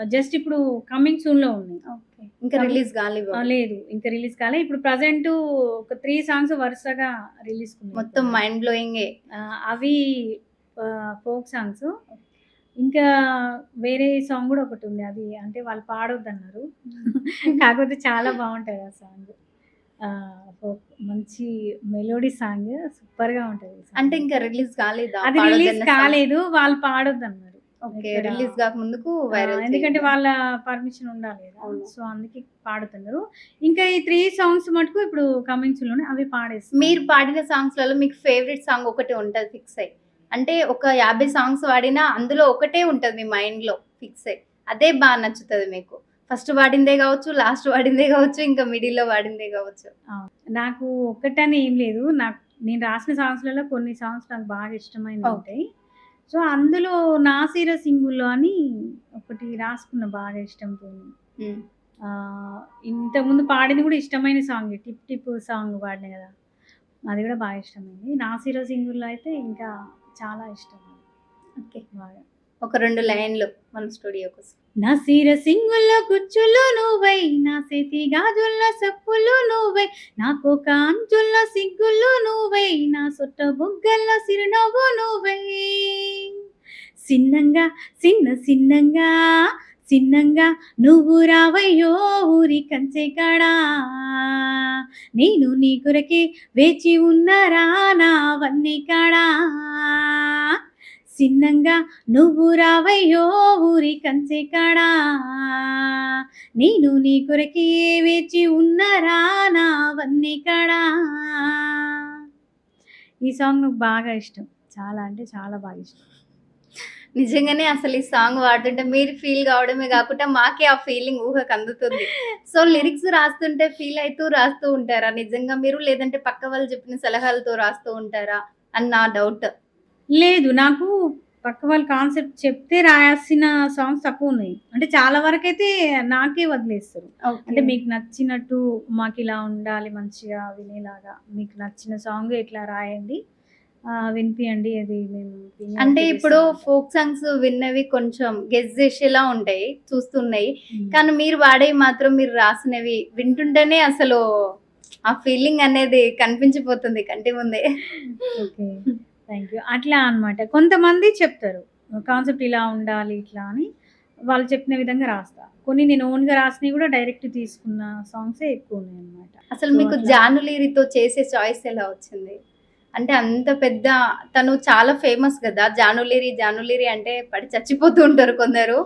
జస్ట్ ఇప్పుడు కమింగ్ సూన్ లో ఉంది. ఓకే. ఇంకా రిలీజ్ కాలేవా? లేదు ఇంకా రిలీజ్ కాలే. ఇప్పుడు ప్రజెంట్ ఒక 3 సాంగ్స్ వరుసగా రిలీజ్ మొత్తం మైండ్ బ్లోయింగే. అవి ఫోక్ సాంగ్స్. ఇంకా వేరే సాంగ్ కూడా ఒకటి ఉంది. అది అంటే వాళ్ళు పాడొద్దన్నారు. కాకపోతే చాలా బాగుంటది ఆ సాంగ్. మంచి మెలోడీ సాంగ్ సూపర్‌గా ఉంటది. అంటే ఇంకా రిలీజ్ కాలేదా? అది రిలీజ్ పాడొద్దన్న సాంగ్. కాలేదు. వాళ్ళు పాడొద్దన్నారు. ఓకే. ఇక్కడ రిలీజ్ కాకముందుకు వైరల్ ఎందుకంటే చేయండి. వాళ్ళ పర్మిషన్ ఉండాలి కదా! అవును. సో, అందుకే పాడుతున్నారు. ఇంకా ఈ 3 సాంగ్స్ మటుకు ఇప్పుడు కమింగ్ సూన్‌లోనే అవి పాడేస్తున్నారు. మీరు పాడిన సాంగ్స్‌లలో మీకు ఫేవరెట్ సాంగ్ ఒకటి ఉంటది ఫిక్స్ అయ్యి. అంటే ఒక 50 సాంగ్స్ పాడినా అందులో ఒకటే ఉంటది మీ మైండ్‌లో ఫిక్స్ అయ్యి. అదే నచ్చుతది మీకు. ఫస్ట్ పాడిందే కావచ్చు, లాస్ట్ పాడిందే కావచ్చు, ఇంకా మిడిల్‌లో పాడిందే కావచ్చు. నాకు ఒక్కటని ఏం లేదు. నేను రాసిన సాంగ్స్‌లలో కొన్ని సాంగ్స్ నాకు బాగా ఇష్టమైనవి ఉంటాయి. సో, అందులో 'నాసిర సింగుల్లో' అని ఒకటి రాసుకున్నా బాగా ఇష్టంతోని. హ్మ్. ఇంతకుముందు పాడింది కూడా ఇష్టమైన సాంగే. 'టిప్ టిప్' సాంగ్ పాడినా కదా! అది కూడా బాగా ఇష్టమైంది. 'నాసిర సింగుల్లో' అయితే ఇంకా చాలా ఇష్టం అది. ఓకే. బాగా. ఒక 2 లైన్‌లు మన స్టూడియో కోసం. నాసిర సింగుల్లో గుచ్చులు నువ్వై, నా చేతి గాజుల్లో సప్పులు నువ్వై, నాకు కాంచుల్లో సిగ్గులు నువ్వై, నా సొట్ట బుగ్గల్లో సిరునవ్వు నువ్వై. సిన్నంగా సిన్నంగా సిన్నంగా నువ్వు రావయ్యో ఊరి కంచె కాడా, నేను నీ కొరకే వేచి ఉన్నరా నా వన్ని కాడా. సిన్నంగా నువ్వు రావయ్యో ఊరి కంచె కాడా, నేను నీ కొరకే వేచి ఉన్నరా నా వన్ని కాడా. ఈ సాంగ్ నాకు బాగా ఇష్టం. చాలా అంటే చాలా బాగా ఇష్టం. నిజంగానే అసలు ఈ సాంగ్ పాడుతుంటే మీరు ఫీల్ కావడమే కాకుండా మాకే ఆ ఫీలింగ్ ఊహకు అందుతుంది. సో, లిరిక్స్ రాస్తుంటే ఫీల్ అయితూ రాస్తూ ఉంటారా నిజంగా మీరు? లేదంటే పక్క వాళ్ళు చెప్పిన సలహాలతో రాస్తూ ఉంటారా అని నా డౌట్. లేదు. నాకు పక్క వాళ్ళు కాన్సెప్ట్ చెప్తే రాసిన సాంగ్స్ తక్కువున్నాయి. అంటే చాలా వరకైతే నాకే వదిలేస్తారు. అంటే మీకు నచ్చినట్టు మాకిలా ఉండాలి మంచిగా వినేలాగా. మీకు నచ్చిన సాంగ్ ఇట్లా రాయండి. వినిపియండి అది మేము అంటే ఇప్పుడు ఫోక్ సాంగ్స్ విన్నవి కొంచెం గెస్ చేసేలా ఉంటాయి, చూస్తున్నాయి. కానీ మీరు వాడేవి మాత్రం మీరు రాసినవి వింటుంటేనే అసలు ఆ ఫీలింగ్ అనేది కనిపించిపోతుంది కంటి ముందే. ఓకే. Thank you. అట్లా అన్నమాట. కొంతమంది చెప్తారు కాన్సెప్ట్ ఇలా ఉండాలి ఇట్లా అని. వాళ్ళు చెప్పిన విధంగా రాస్తా. కొన్ని నేను ఓన్‌గా రాసినవి కూడా డైరెక్ట్ తీసుకున్న సాంగ్సే ఎక్కువ ఉన్నాయన్నమాట. అసలు మీకు జానులీరితో చేసే చాయిస్ ఎలా వచ్చింది? అంటే అంత పెద్ద తను చాలా ఫేమస్ కదా! జానులీరి అంటే పడి చచ్చిపోతూ ఉంటారు కొందరు.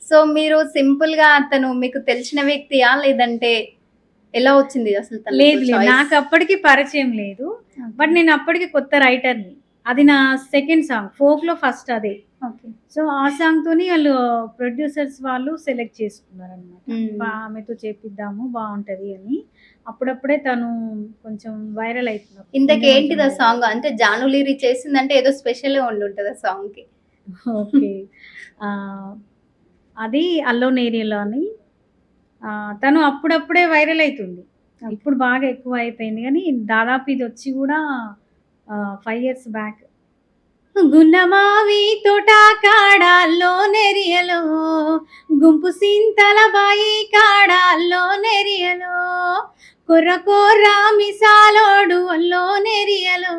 సో, మీరు సింపుల్‌గా తను మీకు తెలిసిన వ్యక్తియా? లేదంటే ఎలా వచ్చింది అసలు తనకు లేదు. చాయిస్? నాకు అప్పటికి పరిచయం లేదు. బట్ నేను అప్పటికి కొత్త రైటర్‌ని. అది నా సెకండ్ సాంగ్. ఫోక్‌లో ఫస్ట్ అదే. ఓకే. సో, ఆ సాంగ్‌తోని వాళ్ళు ప్రొడ్యూసర్స్ వాళ్ళు సెలెక్ట్ చేసుకున్నారనమాట. హ్మ్. ఆమెతో చేపిద్దాము బావుంటది అని. అప్పుడప్పుడే తను కొంచెం వైరల్ అయితున్నారు. ఇంతకేంటిది ఆ సాంగ్? అంటే జానులీరి చేసిందంటే ఏదో స్పెషల్‌గా ఉండుంటది ఆ సాంగ్‌కి. ఓకే. అది 'అల్లోన్ ఏరియాలో' అని. తను అప్పుడప్పుడే వైరల్ అయితుంది. ఇప్పుడు బాగా ఎక్కువ అయిపోయింది గానీ, దాదాపు ఇదొచ్చి గూడా 5 ఇయర్స్ బ్యాక్. గున్నమావి తోట కాడాల్లో నెరియలో, గుంపు సింతల బాయి కాడాల్లో నెరియలో, కొర్ర మిసాలోడు అల్లో నెరియలో,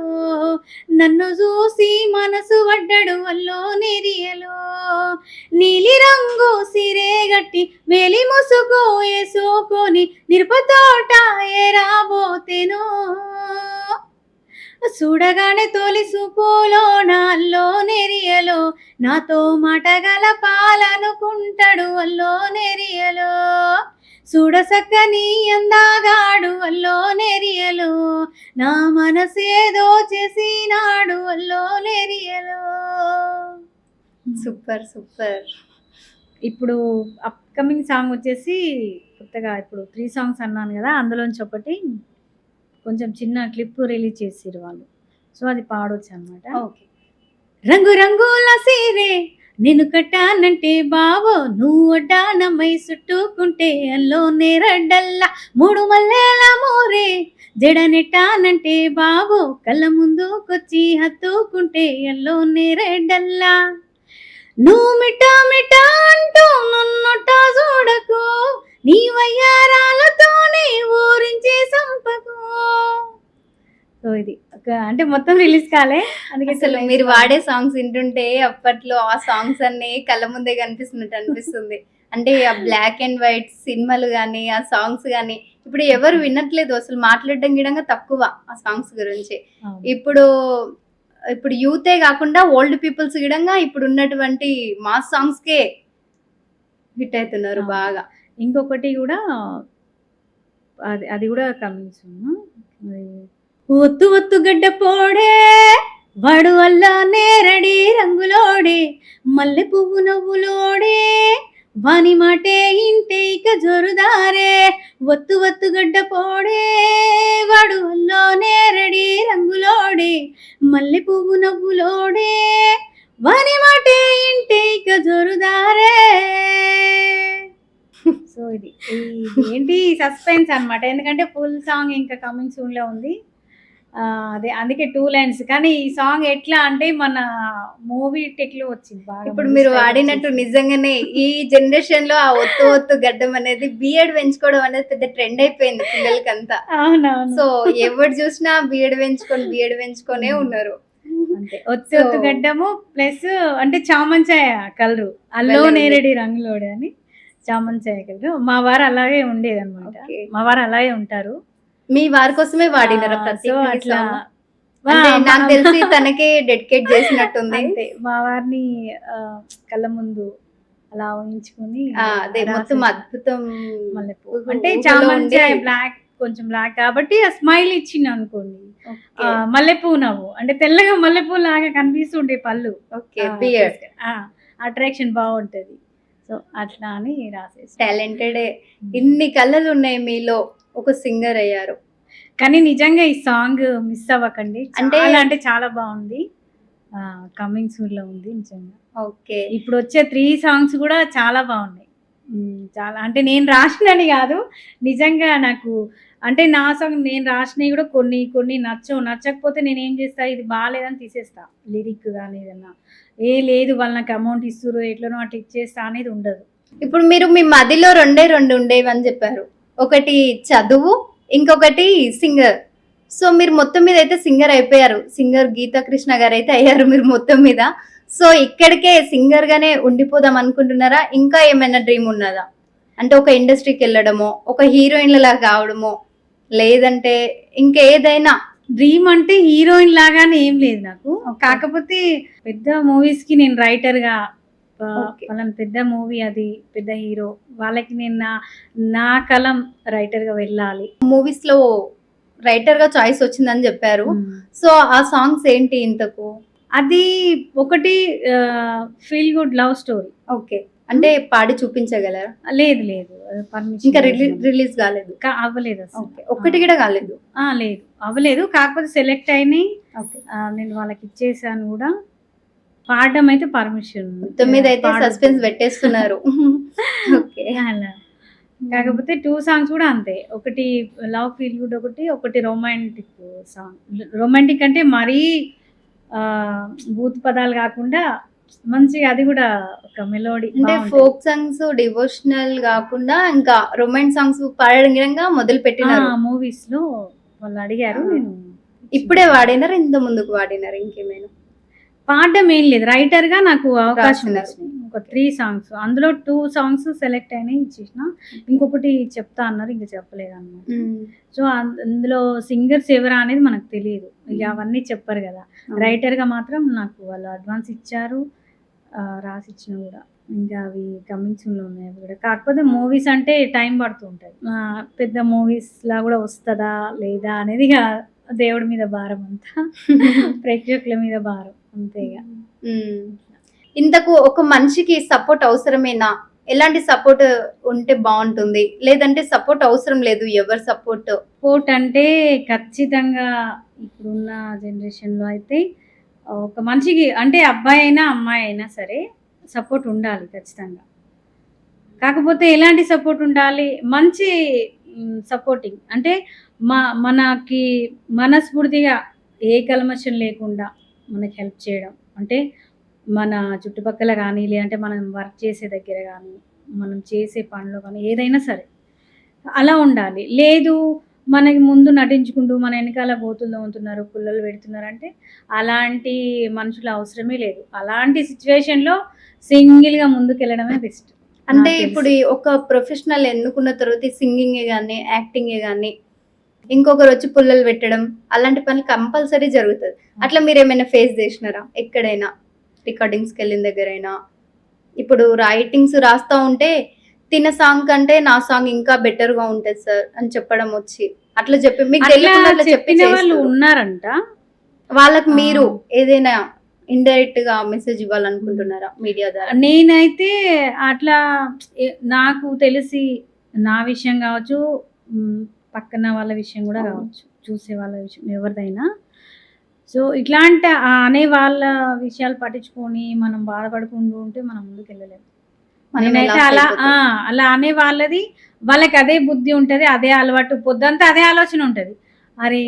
నన్ను చూసి మనసు పడ్డడు అల్లో నెరియలో, నీలి రంగు సిరేగట్టి వేలి ముసుగు వేసుకొని నిరుపతోట ఏరాబోతెనో, చూడగానే తొలి సూపులో నాల్లో నెరియలో, నాతో మాట గలపాలనుకుంటాడు అల్లో నెరియలో, చూడసక్కని అందగాడు అల్లో నెరియలో, నా మనసేదో చేసినాడు అల్లో నెరియలో. సూపర్. సూపర్. ఇప్పుడు అప్‌కమింగ్ సాంగ్ వచ్చేసి కొత్తగా ఇప్పుడు 3 సాంగ్స్ అన్నాను కదా! అందులోంచి ఒకటి కొంచెం చిన్న క్లిప్ రిలీజ్ చేసిర్రు వాళ్ళు. సో, అది పాడొచ్చనమాట. ఓకే. రంగు రంగుల సీరే నేను కట్టానంటే బావో, నువ్వు వడ్డానమై చుట్టుకుంటే అల్లో నేరడ్డల్లా, 3 మల్లెల మోరే జడ నెట్టానంటే బావో, కళ్ళ ముందుకొచ్చి హత్తుకుంటే అల్లో నేరడ్డల్లా, నువ్వు మిఠా మిఠా అంటూ నన్నొట్ట చూడకు, నీ వయ్యారాలతోనే ఊరించి సంపకు. సో, ఇది అంటే మొత్తం రిలీజ్ కాలే. అందుకే అసలు మీరు వాడే సాంగ్స్ వింటుంటే అప్పట్లో ఆ సాంగ్స్ అన్నీ కళ్ళ ముందే కనిపిస్తున్నట్టు అనిపిస్తుంది. అంటే ఆ బ్లాక్ అండ్ వైట్ సినిమాలు గానీ, ఆ సాంగ్స్ గానీ ఇప్పుడు ఎవరు వినట్లేదు అసలు, మాట్లాడడం గిడంగా తక్కువ ఆ సాంగ్స్ గురించి. అవును. ఇప్పుడు ఇప్పుడు యూతే కాకుండా ఓల్డ్ పీపుల్స్ గిడంగా ఇప్పుడు ఉన్నటువంటి మాస్ సాంగ్స్కే హిట్ అవుతున్నారు అవును. బాగా. ఇంకొకటి కూడా అది అది కూడా కమింగ్ సూన్. ఒత్తు ఒత్తు గడ్డ పోడే వాడు వల్ల నేరడి రంగులోడే మల్లె పువ్వు నవ్వులోడే వాని మాటే ఇంటే ఇక జోరుదారే ఒత్తు ఒత్తు గడ్డ పోడే వాడు వల్ల నేరడి రంగులోడే మల్లె పువ్వు నవ్వులోడే వాని మాటే ఇంటే ఇక జోరుదారే. సో ఇది ఏంటి సస్పెన్స్ అన్నమాట, ఎందుకంటే ఫుల్ సాంగ్ ఇంకా కమింగ్ సూన్ లో ఉంది. అదే అందుకే 2 లైన్స్. కానీ ఈ సాంగ్ ఎట్లా అంటే మన మూవీ టెక్ లో వచ్చింది బాగా. ఇప్పుడు movie మీరు style వాడినట్టు వచ్చేసింది. నిజంగానే ఈ జనరేషన్ లో ఆ ఒత్తు ఒత్తు గడ్డం అనేది బియర్డ్ పెంచుకోవడం అనేది పెద్ద ట్రెండ్ అయిపోయింది పిల్లలకంతా. అవునవును. సో ఎవరు చూసినా బియర్డ్ పెంచుకొనే ఉన్నారు. అంతే ఒత్తు ఒత్తు గడ్డము ప్లస్ అంటే చామంచాయ కలరు అల్లో భలే ఉంది. నేరేడి రంగులోడే అని చామంచాయ కలరు. మా వారు అలాగే ఉండేది అనమాట. Okay. మా వారు అలాగే ఉంటారు. మీ వారి కోసమే వాడినారు సో ప్రతి అట్లా అంటే నాకు తెలిసి తనకే డెడికేట్ చేసినట్టుంది. అంతే మా వారిని కళ్ళ ముందు అలా ఊహించుకుని అదే మొత్తం అద్భుతం మల్లెపూ అంటే చామంచాయ బ్లాక్ కొంచెం బ్లాక్ కాబట్టి ఆ స్మైల్ ఇచ్చింది అనుకోండి. మల్లెపూ నవ్వు అంటే తెల్లగా మల్లెపూ లాగా కనిపిస్తుండే పళ్ళు. అట్రాక్షన్ బాగుంటది. సో అట్లా అని రాసేసి టాలెంటెడ్. ఇన్ని కళలు ఉన్నాయి మీలో, ఒక సింగర్ అయ్యారు. కానీ నిజంగా ఈ సాంగ్ మిస్ అవ్వకండి, అంటే చాలా బాగుంది. కమింగ్ సూన్ లో ఉంది నిజంగా. ఓకే, ఇప్పుడు వచ్చే 3 సాంగ్స్ కూడా చాలా బాగున్నాయి. చాలా అంటే నేను రాసినని కాదు, నిజంగా నాకు అంటే నా సాంగ్ నేను రాసినవి కూడా కొన్ని నచ్చకపోతే నేను ఏం చేస్తా, ఇది బాగాలేదని తీసేస్తా. లిరిక్ కానీ ఏదన్నా లేదు వాళ్ళు నాకు అమౌంట్ ఇస్తురు ఎట్లనో అట్లా ఇచ్చేస్తా అనేది ఉండదు. ఇప్పుడు మీరు మీ మదిలో రెండు ఉండేవి అని చెప్పారు, ఒకటి చదువు, ఇంకొకటి సింగర్. సో మీరు మొత్తం మీద అయితే సింగర్ అయిపోయారు. సింగర్ గీతా కృష్ణ గారు అయితే అయ్యారు మీరు మొత్తం మీద. సో ఇక్కడికే సింగర్ గానే ఉండిపోదాం అనుకుంటున్నారా? ఇంకా ఏమైనా డ్రీమ్ ఉన్నదా? అంటే ఒక ఇండస్ట్రీకి వెళ్ళడమో, ఒక హీరోయిన్ల లాగా కావడమో, లేదంటే ఇంకేదైనా? డ్రీమ్ అంటే హీరోయిన్ లాగానే ఏం లేదు నాకు. కాకపోతే పెద్ద మూవీస్ కి నేను రైటర్ గా వాళ్ళని పెద్ద మూవీ అది పెద్ద హీరో వాళ్ళకి నేను నా కలం రైటర్ గా వెళ్ళాలి. మూవీస్ లో రైటర్ గా చాయిస్ వచ్చిందని చెప్పారు. సో ఆ సాంగ్స్ ఏంటి ఇంతకు? అది ఒకటి feel good love story. Okay, అంటే పాడి చూపించగలరా? లేదు పర్మిషన్ ఇంకా రిలీజ్ కాలేదు? అవ్వలేదు. ఒక్కటి కూడా కాలేదు? లేదు అవ్వలేదు. కాకపోతే సెలెక్ట్ అయినాయి. నేను వాళ్ళకి ఇచ్చేసాను కూడా. పాడడం అయితే పర్మిషన్. మొత్తం మీద అయితే సస్పెన్స్ పెట్టేస్తున్నారు. ఓకే, కాకపోతే 2 సాంగ్స్ కూడా అంతే. ఒకటి లవ్ ఫీల్ గుడ్, ఒకటి రొమాంటిక్ సాంగ్. రొమాంటిక్ అంటే మరీ బూత్ పదాలు కాకుండా మంచిగా, అది కూడా ఒక మెలోడీ. అంటే ఫోక్ సాంగ్స్ డివోషనల్ కాకుండా ఇంకా రొమాన్స్ సాంగ్స్ పాడడం మొదలు పెట్టినారు. మూవీస్ లో వాళ్ళు అడిగారు, నేను ఇప్పుడే వాడినారు, ఇంత ముందుకు వాడినారు? ఇంకేమైనా పాడడం ఏం లేదు, రైటర్ గా నాకు అవకాశం వచ్చింది. ఒక 3 సాంగ్స్, అందులో 2 సాంగ్స్ సెలెక్ట్ అయినాయి ఇచ్చేసిన. ఇంకొకటి చెప్తా అన్నారు, ఇంకా చెప్పలేదు అన్నమాట. సో అందులో సింగర్స్ ఎవరా అనేది మనకు తెలియదు, ఇక అవన్నీ చెప్పారు కదా. రైటర్ గా మాత్రం నాకు వాళ్ళు అడ్వాన్స్ ఇచ్చారు, రాసి ఇచ్చిన కూడా. ఇంకా అవి కమింగ్ సూన్ లో ఉన్నాయి అవి కూడా. కాకపోతే మూవీస్ అంటే టైం పడుతూ ఉంటుంది. పెద్ద మూవీస్ లా కూడా వస్తుందా లేదా అనేది ఇక దేవుడి మీద భారం, అంతా ప్రేక్షకుల మీద భారం అంతేగా. ఇంతకు ఒక మనిషికి సపోర్ట్ అవసరమేనా? ఎలాంటి సపోర్ట్ ఉంటే బాగుంటుంది, లేదంటే సపోర్ట్ అవసరం లేదు? ఎవరు సపోర్ట్ అంటే ఖచ్చితంగా ఇప్పుడున్న జనరేషన్ లో అయితే ఒక మనిషికి అంటే అబ్బాయి అయినా అమ్మాయి అయినా సరే సపోర్ట్ ఉండాలి ఖచ్చితంగా. కాకపోతే ఎలాంటి సపోర్ట్ ఉండాలి? మంచి సపోర్టింగ్ అంటే మనకి మనస్ఫూర్తిగా ఏ కల్మషం లేకుండా మనకి హెల్ప్ చేయడం. అంటే మన చుట్టుపక్కల కానీ, లేదంటే మనం వర్క్ చేసే దగ్గర కానీ, మనం చేసే పనిలో కానీ, ఏదైనా సరే అలా ఉండాలి. లేదు మనకి ముందు నటించుకుంటూ మన వెనకాల బోతులు తోముతున్నారు, పుల్లలు పెడుతున్నారు అంటే అలాంటి మనుషులు అవసరమే లేదు. అలాంటి సిచ్యువేషన్లో సింగిల్గా ముందుకు వెళ్ళడమే బెస్ట్. అంటే నాకు ఇప్పుడు తెలిసి. ఈ ఒక ప్రొఫెషనల్ ఎన్నుకున్న తర్వాత సింగింగే గాని, యాక్టింగే గాని, ఇంకొకరు వచ్చి పుల్లలు పెట్టడం అలాంటి పనులు కంపల్సరీ జరుగుతది. అట్లా మీరేమైనా ఫేస్ చేసినారా? ఎక్కడైనా రికార్డింగ్స్‌కెళ్ళిన దగ్గరైనా? ఇప్పుడు రైటింగ్స్ రాస్తా ఉంటే, తిన సాంగ్ కంటే నా సాంగ్ ఇంకా బెటర్‌గా ఉంటది సార్ అని చెప్పడం వచ్చి. అట్లా చెప్పి మీకు అట్లా తెలియకుండా అట్లా చెప్పి చెప్పిన వాళ్ళు చేస్తుర్రు. ఉన్నారంట. వాళ్ళకి ఆ! మీరు ఏదైనా ఇండైరెక్ట్‌గా మెసేజ్ ఇవ్వాలనుకుంటున్నారా మీడియా ద్వారా? నేనైతే అట్లా నాకు తెలిసి నా విషయం గావచ్చు, పక్కన వాళ్ళ విషయం గూడా అవును. గావచ్చు. చూసే వాళ్ళ విషయం ఎవరిదైనా. సో, ఇట్లాంటి అనే వాళ్ళ విషయాలు పట్టించుకొని మనం బాధపడుకుంటూ ఉంటే మనం ముందుకెళ్ళలేం. మనమే నేనైతే లాస్ అలా అయిపోతాం. అలా అనే వాళ్ళది వాళ్ళకి అదే బుద్ధి ఉంటది. అదే అలవాటు పొద్దంతా అదే ఆలోచన ఉంటది. అరే!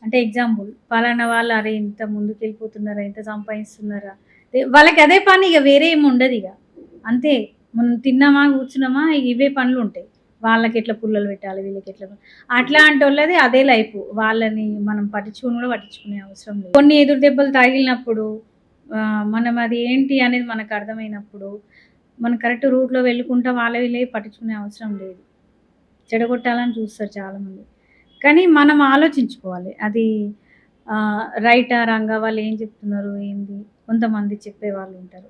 అంటే ఎగ్జాంపుల్ పలానా వాళ్ళు అరే! ఇంత ముందుకెళ్ళిపోతున్నారా? ఇంత సంపాదిస్తున్నారా? వాళ్ళకి అదే పని ఇగ వేరే ఏమి ఉండదిగ. అంతే. మనం తిన్నామా, కూర్చున్నామా ఇవే పనులుంటాయి. వాళ్ళకెట్లా పుల్లలు పెట్టాలి, వీళ్ళకెట్లా అట్లాంటోళ్ళది అదే లైఫు. వాళ్ళని మనం పట్టించుకొని కూడా పట్టించుకునే అవసరం లేదు. కొన్ని ఎదురు దెబ్బలు తగిలినప్పుడు మనం అది ఏంటి అనేది మనకు అర్థమైనప్పుడు మనం కరెక్ట్ రూట్‌లో వెళ్ళుకుంటా వీళ్ళేవి పట్టించుకునే అవసరం లేదు. చెడగొట్టాలని చూస్తారు చాలామంది. కానీ మనం ఆలోచించుకోవాలి. అది రైటా, రాంగా వాళ్ళేం చెప్తున్నారు, ఏంది? కొంతమంది చెప్పేవాళ్ళుంటారు.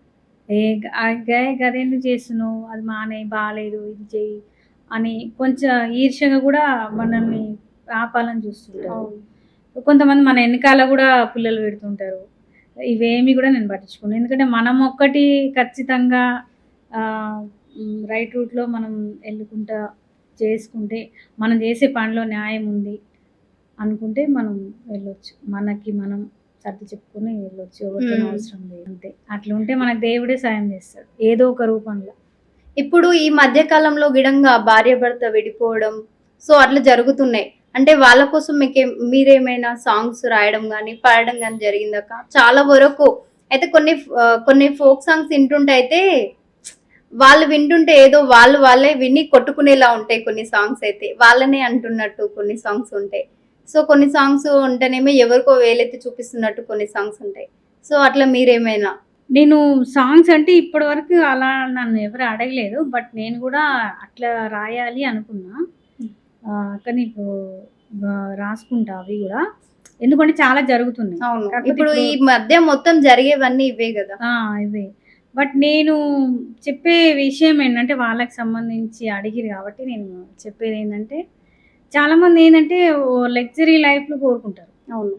గదెందుకు చేస్తున్నావు? అది మానేయి, బాలేదు, ఇది చెయ్యి అని కొంచెం ఈర్ష్యగా గూడా మనల్ని ఆపాలని చూస్తుంటారు. అవును. కొంతమంది మన ఎనకాల గూడా పుల్లలు పెడుతుంటారు. ఇవేమి గూడా నేను పట్టించుకోను. ఎందుకంటే మనం ఒక్కటి ఖచ్చితంగా రైట్ రూట్‌లో మనం ఎళ్ళుకుంటా చేసుకుంటే, మనం చేసే పనిలో న్యాయం ఉంది అనుకుంటే మనం వెళ్ళొచ్చు. మనకి మనం సర్ది చెప్పుకొని వెళ్ళొచ్చు. ఎవరితోని అవసరం లేదు అంతే. అట్లుంటే మనకు దేవుడే సాయం చేస్తాడు. ఏదో ఒక రూపంలో. ఇప్పుడు ఈ మధ్య కాలంలో గిడంగా భార్యాభర్త విడిపోవడం, సో అట్లా జరుగుతున్నాయి. అంటే వాళ్ళ కోసం మీరేమైనా సాంగ్స్ రాయడం గాని, పాడడం గాని జరిగిందక్క? చాలా వరకు అయితే కొన్ని ఫోక్ సాంగ్స్ వింటుంటే అయితే వాళ్ళు వింటుంటే ఏదో వాళ్ళే విని కొట్టుకునేలా ఉంటాయి కొన్ని సాంగ్స్ అయితే. వాళ్ళనే అంటున్నట్టు కొన్ని సాంగ్స్ ఉంటాయి. సో కొన్ని సాంగ్స్ ఉంటేనేమో ఎవరికో వేలెత్తి చూపిస్తున్నట్టు కొన్ని సాంగ్స్ ఉంటాయి. సో అట్లా మీరేమైనా? నేను సాంగ్స్ అంటే ఇప్పటివరకు అలా నన్ను ఎవరు అడగలేదు. బట్ నేను గూడా అట్లా రాయాలి అనుకున్నా. కానీ ఇప్పుడు రాసుకుంటా అవి గూడా. ఎందుకంటే చాలా జరుగుతున్నాయి. అవును. కాకపోతే ఇప్పుడు ఈ మధ్య మొత్తం జరిగేవన్నీ ఇవే గదా! ఇవే. బట్ నేను చెప్పే విషయం ఏంటంటే వాళ్ళకి సంబంధించి అడిగిర్రు కాబట్టి నేను చెప్పేదేంటంటే చాలామంది ఏంటంటే లగ్జరీ లైఫ్‌లు కోరుకుంటారు. అవును.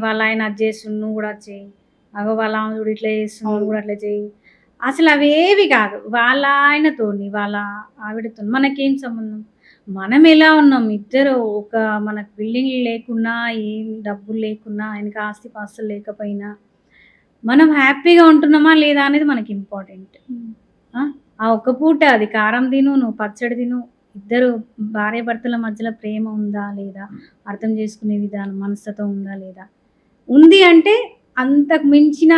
వాళ్ళాయన అది చేస్తుండు నువ్వు గూడా అది చెయ్యి. అగో వాళ్ళ ఆమె చూడు ఇట్లా చేస్తుంది నువ్వు అవును. కూడా అట్లా చెయ్యి. అసలు అవేవి కాదు. వాళ్ళ ఆయనతోని, వాళ్ళ ఆవిడతోని మనకేం సంబంధం? మనం ఎలా ఉన్నాం ఇద్దరు మనకు బిల్డింగ్‌లు లేకున్నా, ఏం డబ్బులు లేకున్నా, ఆయనకి ఆస్తిపాస్తులు లేకపోయినా, మనం హ్యాపీగా ఉంటున్నామా లేదా అనేది మనకి ఇంపార్టెంట్. ఆ ఒక్క పూట అది కారం తిను, నువ్వు పచ్చడి తిను. ఇద్దరు భార్యాభర్తల మధ్యలో ప్రేమ ఉందా లేదా? అర్థం చేసుకునే విధానం, మనస్తత్వం ఉందా లేదా? ఉంది అంటే అంతకు మించిన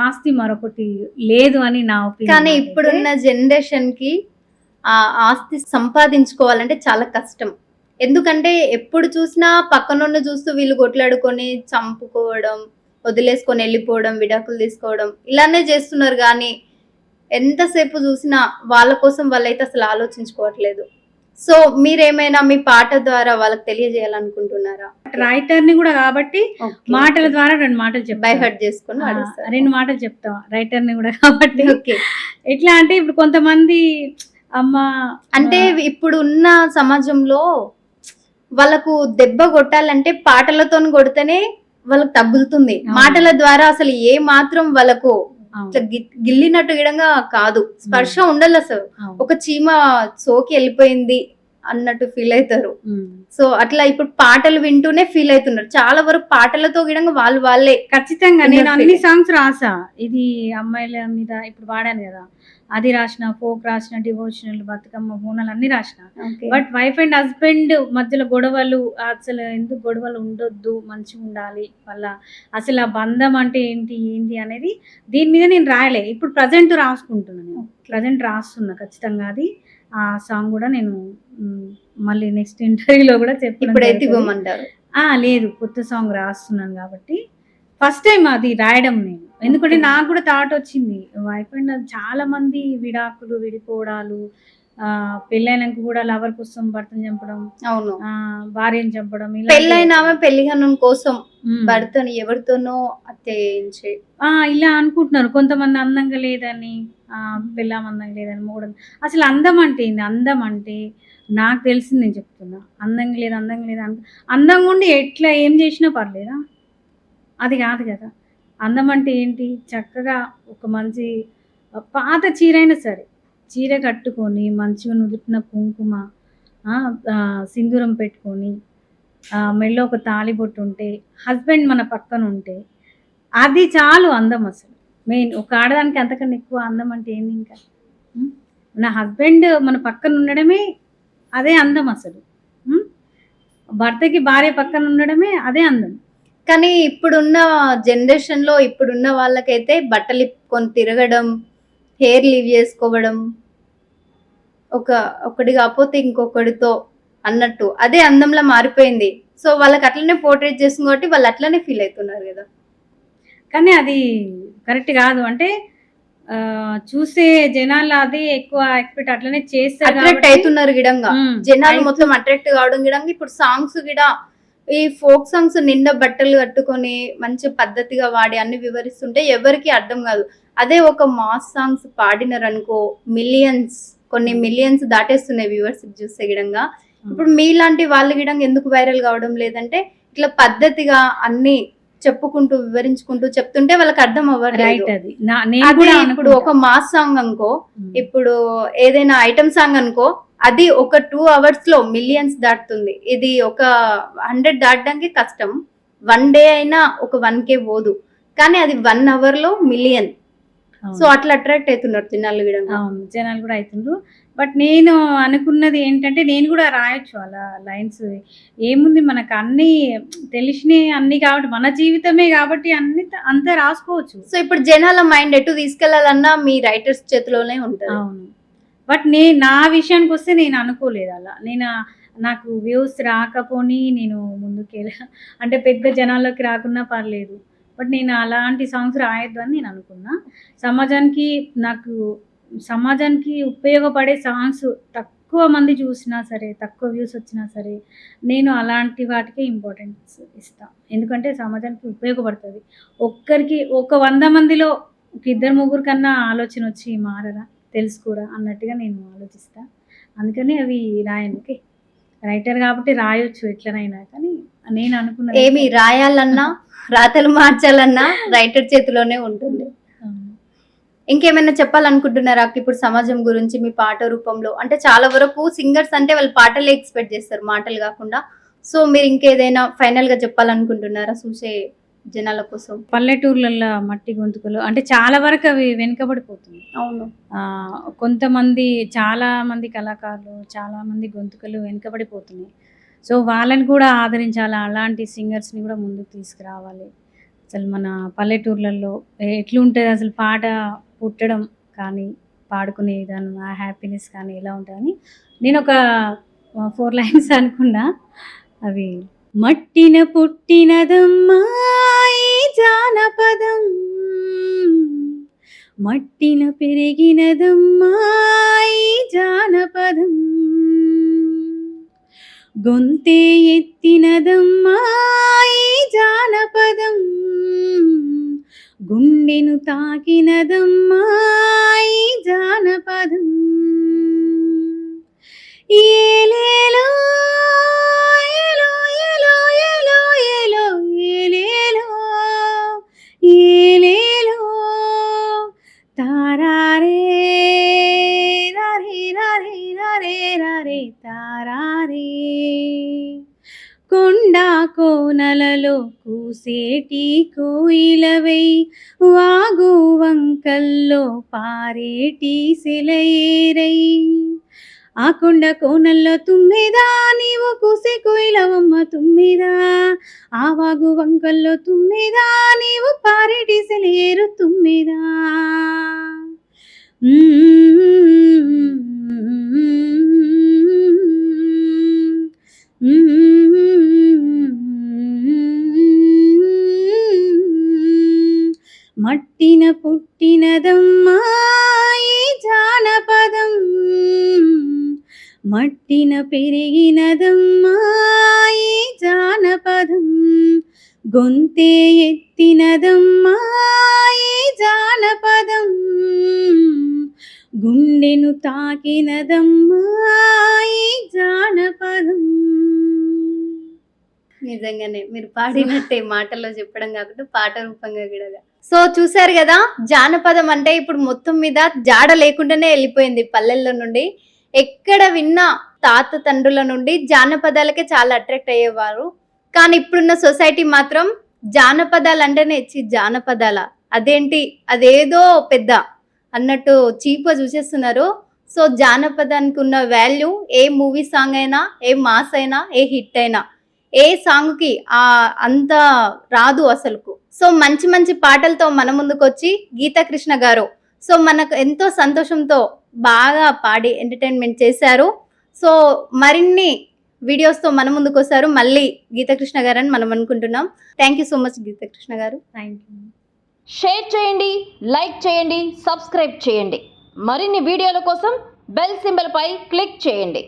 ఆస్తి మరొకటి లేదు అని నా ఒపీనియన్. కానీ ఇప్పుడున్న జనరేషన్‌కి ఆ ఆస్తి సంపాదించుకోవాలంటే చాలా కష్టం. ఎందుకంటే ఎప్పుడు చూసినా పక్కనోడిని చూస్తూ వీళ్ళు కొట్లాడుకొని చంపుకోవడం, వదిలేసుకొని ఎళ్ళిపోవడం, విడాకులు తీసుకోవడం ఇలానే చేస్తున్నారు గానీ, ఎంతసేపు చూసినా వాళ్ళ కోసం వాళ్ళైతే అసలు ఆలోచించుకోవట్లేదు. సో మీరేమైనా మీ పాట ద్వారా వాళ్ళకి తెలియజేయాలనుకుంటున్నారా? రైటర్‌ని గూడా కాబట్టి మాటల ద్వారా 2 మాటలు చెప్తా. బై హార్ట్ చేసుకొని వాడేస్తారు. 2 మాటలు చెప్తా. రైటర్‌ని గూడా కాబట్టి ఓకే. ఎట్లా అంటే ఇప్పుడు కొంతమంది అంటే ఇప్పుడున్న సమాజంలో వాళ్ళకు దెబ్బ కొట్టాలంటే పాటలతోని కొడితేనే వాళ్ళకి తగులుతుంది. మాటల ద్వారా అసలు ఏ మాత్రం వాళ్ళకు ఇట్లా గిల్లినట్టు గిడంగా కాదు. స్పర్శ ఉండదసలు. ఒక చీమ సోకి ఎళ్ళిపోయింది అన్నట్టు ఫీల్ అయితారు. సో అట్లా ఇప్పుడు పాటలు వింటూనే ఫీల్ అయితున్నారు. చాలా వరకు పాటలతో గిడంగా వాళ్ళే. ఖచ్చితంగా నేను అన్ని సాంగ్స్ రాసా. ఇది అమ్మాయిల మీద ఇప్పుడు వాడాను గదా! అది రాసిన, ఫోక్ రాసిన, డివోషనల్, బతుకమ్మ, బోనాలు అన్నీ రాసిన. బట్ వైఫ్ అండ్ హస్బెండ్ మధ్యలో గొడవలు అసలు ఎందుకు గొడవలు ఉండొద్దు, మంచిగుండాలి. అసలు ఆ బంధం అంటే ఏంటి అనేది దీని మీద నేను రాయలే. ఇప్పుడు ప్రెజెంట్ రాసుకుంటున్నా నేను. ప్రెజెంట్ రాస్తున్నా ఖచ్చితంగా అది. ఆ సాంగ్ గూడా నేను మళ్ళీ నెక్స్ట్ ఇంటర్వ్యూలో గూడా చెప్పడం ఇప్పుడైతే ఇవ్వమంటారు. లేదు. కొత్త సాంగ్ రాస్తున్నాను గాబట్టి ఫస్ట్ టైమ్ అది రాయడం నేను. ఎందుకంటే ఓకే. నాకు కూడా థాట్ వచ్చింది. వైఫ్ అండ్ చాలా మంది విడాకులు, విడిపోవడాలు, పెళ్ళైనంక కూడా లవర్ కోసం భర్తను చంపడం, అవును. భార్యను చంపడం ఇలాంటివి పెళ్ళైన ఆమె అవుతున్నాయి. పెళ్లిగనం కోసం హ్మ్. భర్తని ఎవరితోనో హత్య చేయించి ఇలా అనుకుంటున్నారు. కొంతమంది అందంగా లేదని, పెళ్ళాం అందంగా లేదని, మొగుడు అసలు అందం అంటే ఏంది? అందం అంటే నాకు తెలిసింది నేను చెప్తున్నా. అందంగా లేదు, అందంగా లేదు అందంగా ఉండి ఎట్లా ఏం చేసినా పర్లేదా? అది కాదు కదా! అందం అంటే ఏంటి? చక్కగా ఒక మంచి పాత చీరైనా సరే, చీర కట్టుకొని మంచిగా నుదుటిన కుంకుమ, సింధూరం పెట్టుకొని, మెడలో ఒక తాళిబొట్టు ఉంటే, హస్బెండ్ మన పక్కన ఉంటే, అది చాలు అందం అసలు. మెయిన్ ఒక ఆడదానికి అంతకన్నా ఎక్కువ అందం అంటే ఏంది ఇంకా? హ్మ్. నా హస్బెండ్ మన పక్కన ఉండడమే అదే అందం అసలు. హ్మ్. భర్తకి భార్య పక్కన ఉండడమే అదే అందం. కానీ ఇప్పుడున్న జనరేషన్‌లో ఇప్పుడున్న వాళ్ళకైతే బట్టలిప్పుకొని తిరగడం, హెయిర్ లీవ్ చేసుకోవడం, ఒకటి కాపోతే ఇంకొకడితో అన్నట్టు. అదే అందంలా మారిపోయింది. సో, వాళ్ళకి అట్లనే పోర్ట్రేట్ చేస్తుంది కాబట్టి వాళ్ళు అట్లనే ఫీల్ అయితున్నారు గదా! కానీ అది కరెక్ట్ గాదు. అంటే చూసే జనాలు అదే ఎక్కువ ఎక్స్‌పెక్ట్ అట్లనే చేస్తారు అట్రాక్ట్ కాబట్టి అయితున్నారు గిడంగా. జనాలు మొత్తం అట్రాక్ట్ కావడం గిడంగా ఇప్పుడు సాంగ్స్ గిడ ఈ ఫోక్ సాంగ్స్ నిండా బట్టలు కట్టుకొని మంచి పద్ధతిగా వాడి అన్ని వివరిస్తుంటే ఎవరికీ అర్థం కాదు. అదే ఒక మాస్ సాంగ్స్ పాడినారనుకో కొన్ని మిలియన్స్ దాటేస్తున్నాయి వ్యూవర్స్‌కి చూస్తే గిడంగా. ఇప్పుడు మీలాంటి వాళ్ళు గిడంగా ఎందుకు వైరల్ కావడం లేదంటే ఇట్లా పద్ధతిగా అన్ని చెప్పుకుంటూ, వివరించుకుంటూ చెప్తుంటే వాళ్ళకి అర్థం అవ్వట్లేదు. రైట్ అది. నేను అదే కూడా ఇప్పుడు అనుకుంటా. ఒక మాస్ సాంగ్ అనుకో, హ్మ్. ఇప్పుడు ఏదైనా ఐటెమ్ సాంగ్ అనుకో, అది ఒక 2 అవర్స్ లో మిలియన్స్ దాటుతుంది. ఇది ఒక 100 దాటడానికి కష్టం. 1 డే అయినా ఒక 1K పోదు. కానీ అది 1 అవర్ లో మిలియన్. సో అవును. అట్లా అట్రాక్ట్ అయితున్నారు జనాలు గిడంగా. అవును. జనాలు కూడా అయితుండ్రు. బట్ నేను అనుకున్నది ఏంటంటే నేను కూడా రాయొచ్చు అలా లైన్స్. ఏముంది మనకు అన్నీ తెలిసినయి అన్నీ కాబట్టి మన జీవితమే కాబట్టి అన్ని అంతా రాసుకోవచ్చు. సో ఇప్పుడు జనాల మైండ్ ఎటు తీసుకెళ్లాలన్నా మీ రైటర్స్ చేతిలోనే ఉంటది. అవును. బట్ నా విషయానికొస్తే నేను అనుకోలేదు అలా. నాకు వ్యూస్ రాకపోనీ నేను అంటే పెద్ద జనాల్లోకి రాకున్నా పర్లేదు. బట్ నేను అలాంటి సాంగ్స్ రాయొద్దు అని నేను అనుకున్నా. సమాజానికి నాకు సమాజానికి ఉపయోగపడే సాంగ్స్ తక్కువ మంది చూసినా సరే, తక్కువ వ్యూస్ వచ్చినా సరే, నేను అలాంటి వాటికే ఇంపార్టెన్స్ ఇస్తా. ఎందుకంటే సమాజానికి ఉపయోగపడతది. ఒక 100 మందిలో ఒక ఇద్దరు, ముగ్గురు కన్నా ఆలోచన వచ్చి మారరా? తెలుసుకోరా? అన్నట్టుగా నేను ఆలోచిస్తా. అందుకని అవి రాయను. ఓకే. రైటర్ కాబట్టి రాయొచ్చు ఎట్లనైనా. కానీ నేను అనుకున్నది ఏమి రాయాలన్నా, రాతలు మార్చాలన్నా రైటర్ చేతిలోనే ఉంటుంది. అవును. ఇంకేమైనా చెప్పాలనుకుంటున్నారా అక్క ఇప్పుడు సమాజం గురించి మీ పాట రూపంలో? అంటే చాలా వరకు సింగర్స్ అంటే వాళ్ళు పాటలే ఎక్స్‌పెక్ట్ చేస్తారు మాటలు గాకుండా. సో మీరు ఇంకేదైనా ఫైనల్‌గా చెప్పాలనుకుంటున్నారా చూసే జనాల కోసం? పల్లెటూర్లల్ల మట్టి గొంతుకలు అంటే చాలా వరకు అవి వెనుకబడిపోతున్నాయి. అవును. కొంతమంది చాలా మంది కళాకారులు, చాలా మంది గొంతుకలు వెనుకబడిపోతున్నాయి. సో, వాళ్ళని కూడా ఆదరించాలా. అలాంటి సింగర్స్‌ని కూడా ముందుకు తీసుకురావాలి. అసలు మన పల్లెటూర్లలో ఎట్లుంటది అసలు పాట పుట్టడం కానీ, పాడుకునే విధానం, ఆ హ్యాపీనెస్ కానీ ఎలా ఉంటదని నేనొక 4 లైన్స్ అనుకున్నా. అవి మట్టిన పుట్టినదమ్మా ఈ జానపదం, మట్టిన పెరిగినదమ్మా ఈ జానపదం, గొంతే ఎత్తినదమ్మా ఈ జానపదం, గుండెను తాకినదమ్మా ఈ జానపదం, ఏలేలో ఏలో ఏలో ఏలో ఏలో ఏలేలో ఏలేలో తారారే రారే రారే రారే రారే తారారే, కొండా కోనలలో కూసేటి కోయిలవై, వాగు వంకల్లో పారేటి సెలయేరై, ఆ కొండ కోనల్లో తుమ్మెదా నీవు కూసే కోయిలవమ్మ తుమ్మెదా, ఆ వాగు వంకల్లో తుమ్మెదా నీవు పారేటి సెలయేరు తుమ్మెదా. మట్టిన పుట్టినదమ్మా ఈ జానపదం, మట్టిన పెరిగినదమ్మా ఈ జానపదం, గొంతే ఎత్తినదమ్మా ఈ జానపదం, గుండెను తాకినదమ్మా ఈ జానపదం. నిజంగానే మీరు పాడినట్టే మాటల్లో చెప్పడం కాకుండా పాట రూపంగా కూడా. సో చూసారు కదా, జానపదం అంటే ఇప్పుడు మొత్తం మీద జాడ లేకుండానే వెళ్ళిపోయింది పల్లెల్లో నుండి. ఎక్కడ విన్నా తాత తండ్రుల నుండి జానపదాలకే చాలా అట్రాక్ట్ అయ్యేవారు. కానీ ఇప్పుడున్న సొసైటీ మాత్రం జానపదాలు అంటేనే జానపదాల అదేంటి అదేదో పెద్ద అన్నట్టు చీప్గా చూసేస్తున్నారు. సో జానపదానికి ఉన్న వాల్యూ ఏ మూవీ సాంగ్ అయినా, ఏ మాస్ అయినా, ఏ హిట్ అయినా, ఏ సాంగ్ కి అంత రాదు అసలుకు. సో మంచి మంచి పాటలతో మన ముందుకు వచ్చి గీతాకృష్ణ గారు సో మనకు ఎంతో సంతోషంతో బాగా పాడి ఎంటర్టైన్మెంట్ చేశారు. సో మరిన్ని వీడియోస్తో మన ముందుకు వస్తారు మళ్ళీ గీతాకృష్ణ గారు అని మనం అనుకుంటున్నాం. Thank you so much Geetakrishna గారు. Thank you. షేర్ చేయండి, లైక్ చేయండి, సబ్స్క్రైబ్ చేయండి. మరిన్ని వీడియోల కోసం బెల్ సింబల్ పై క్లిక్ చేయండి.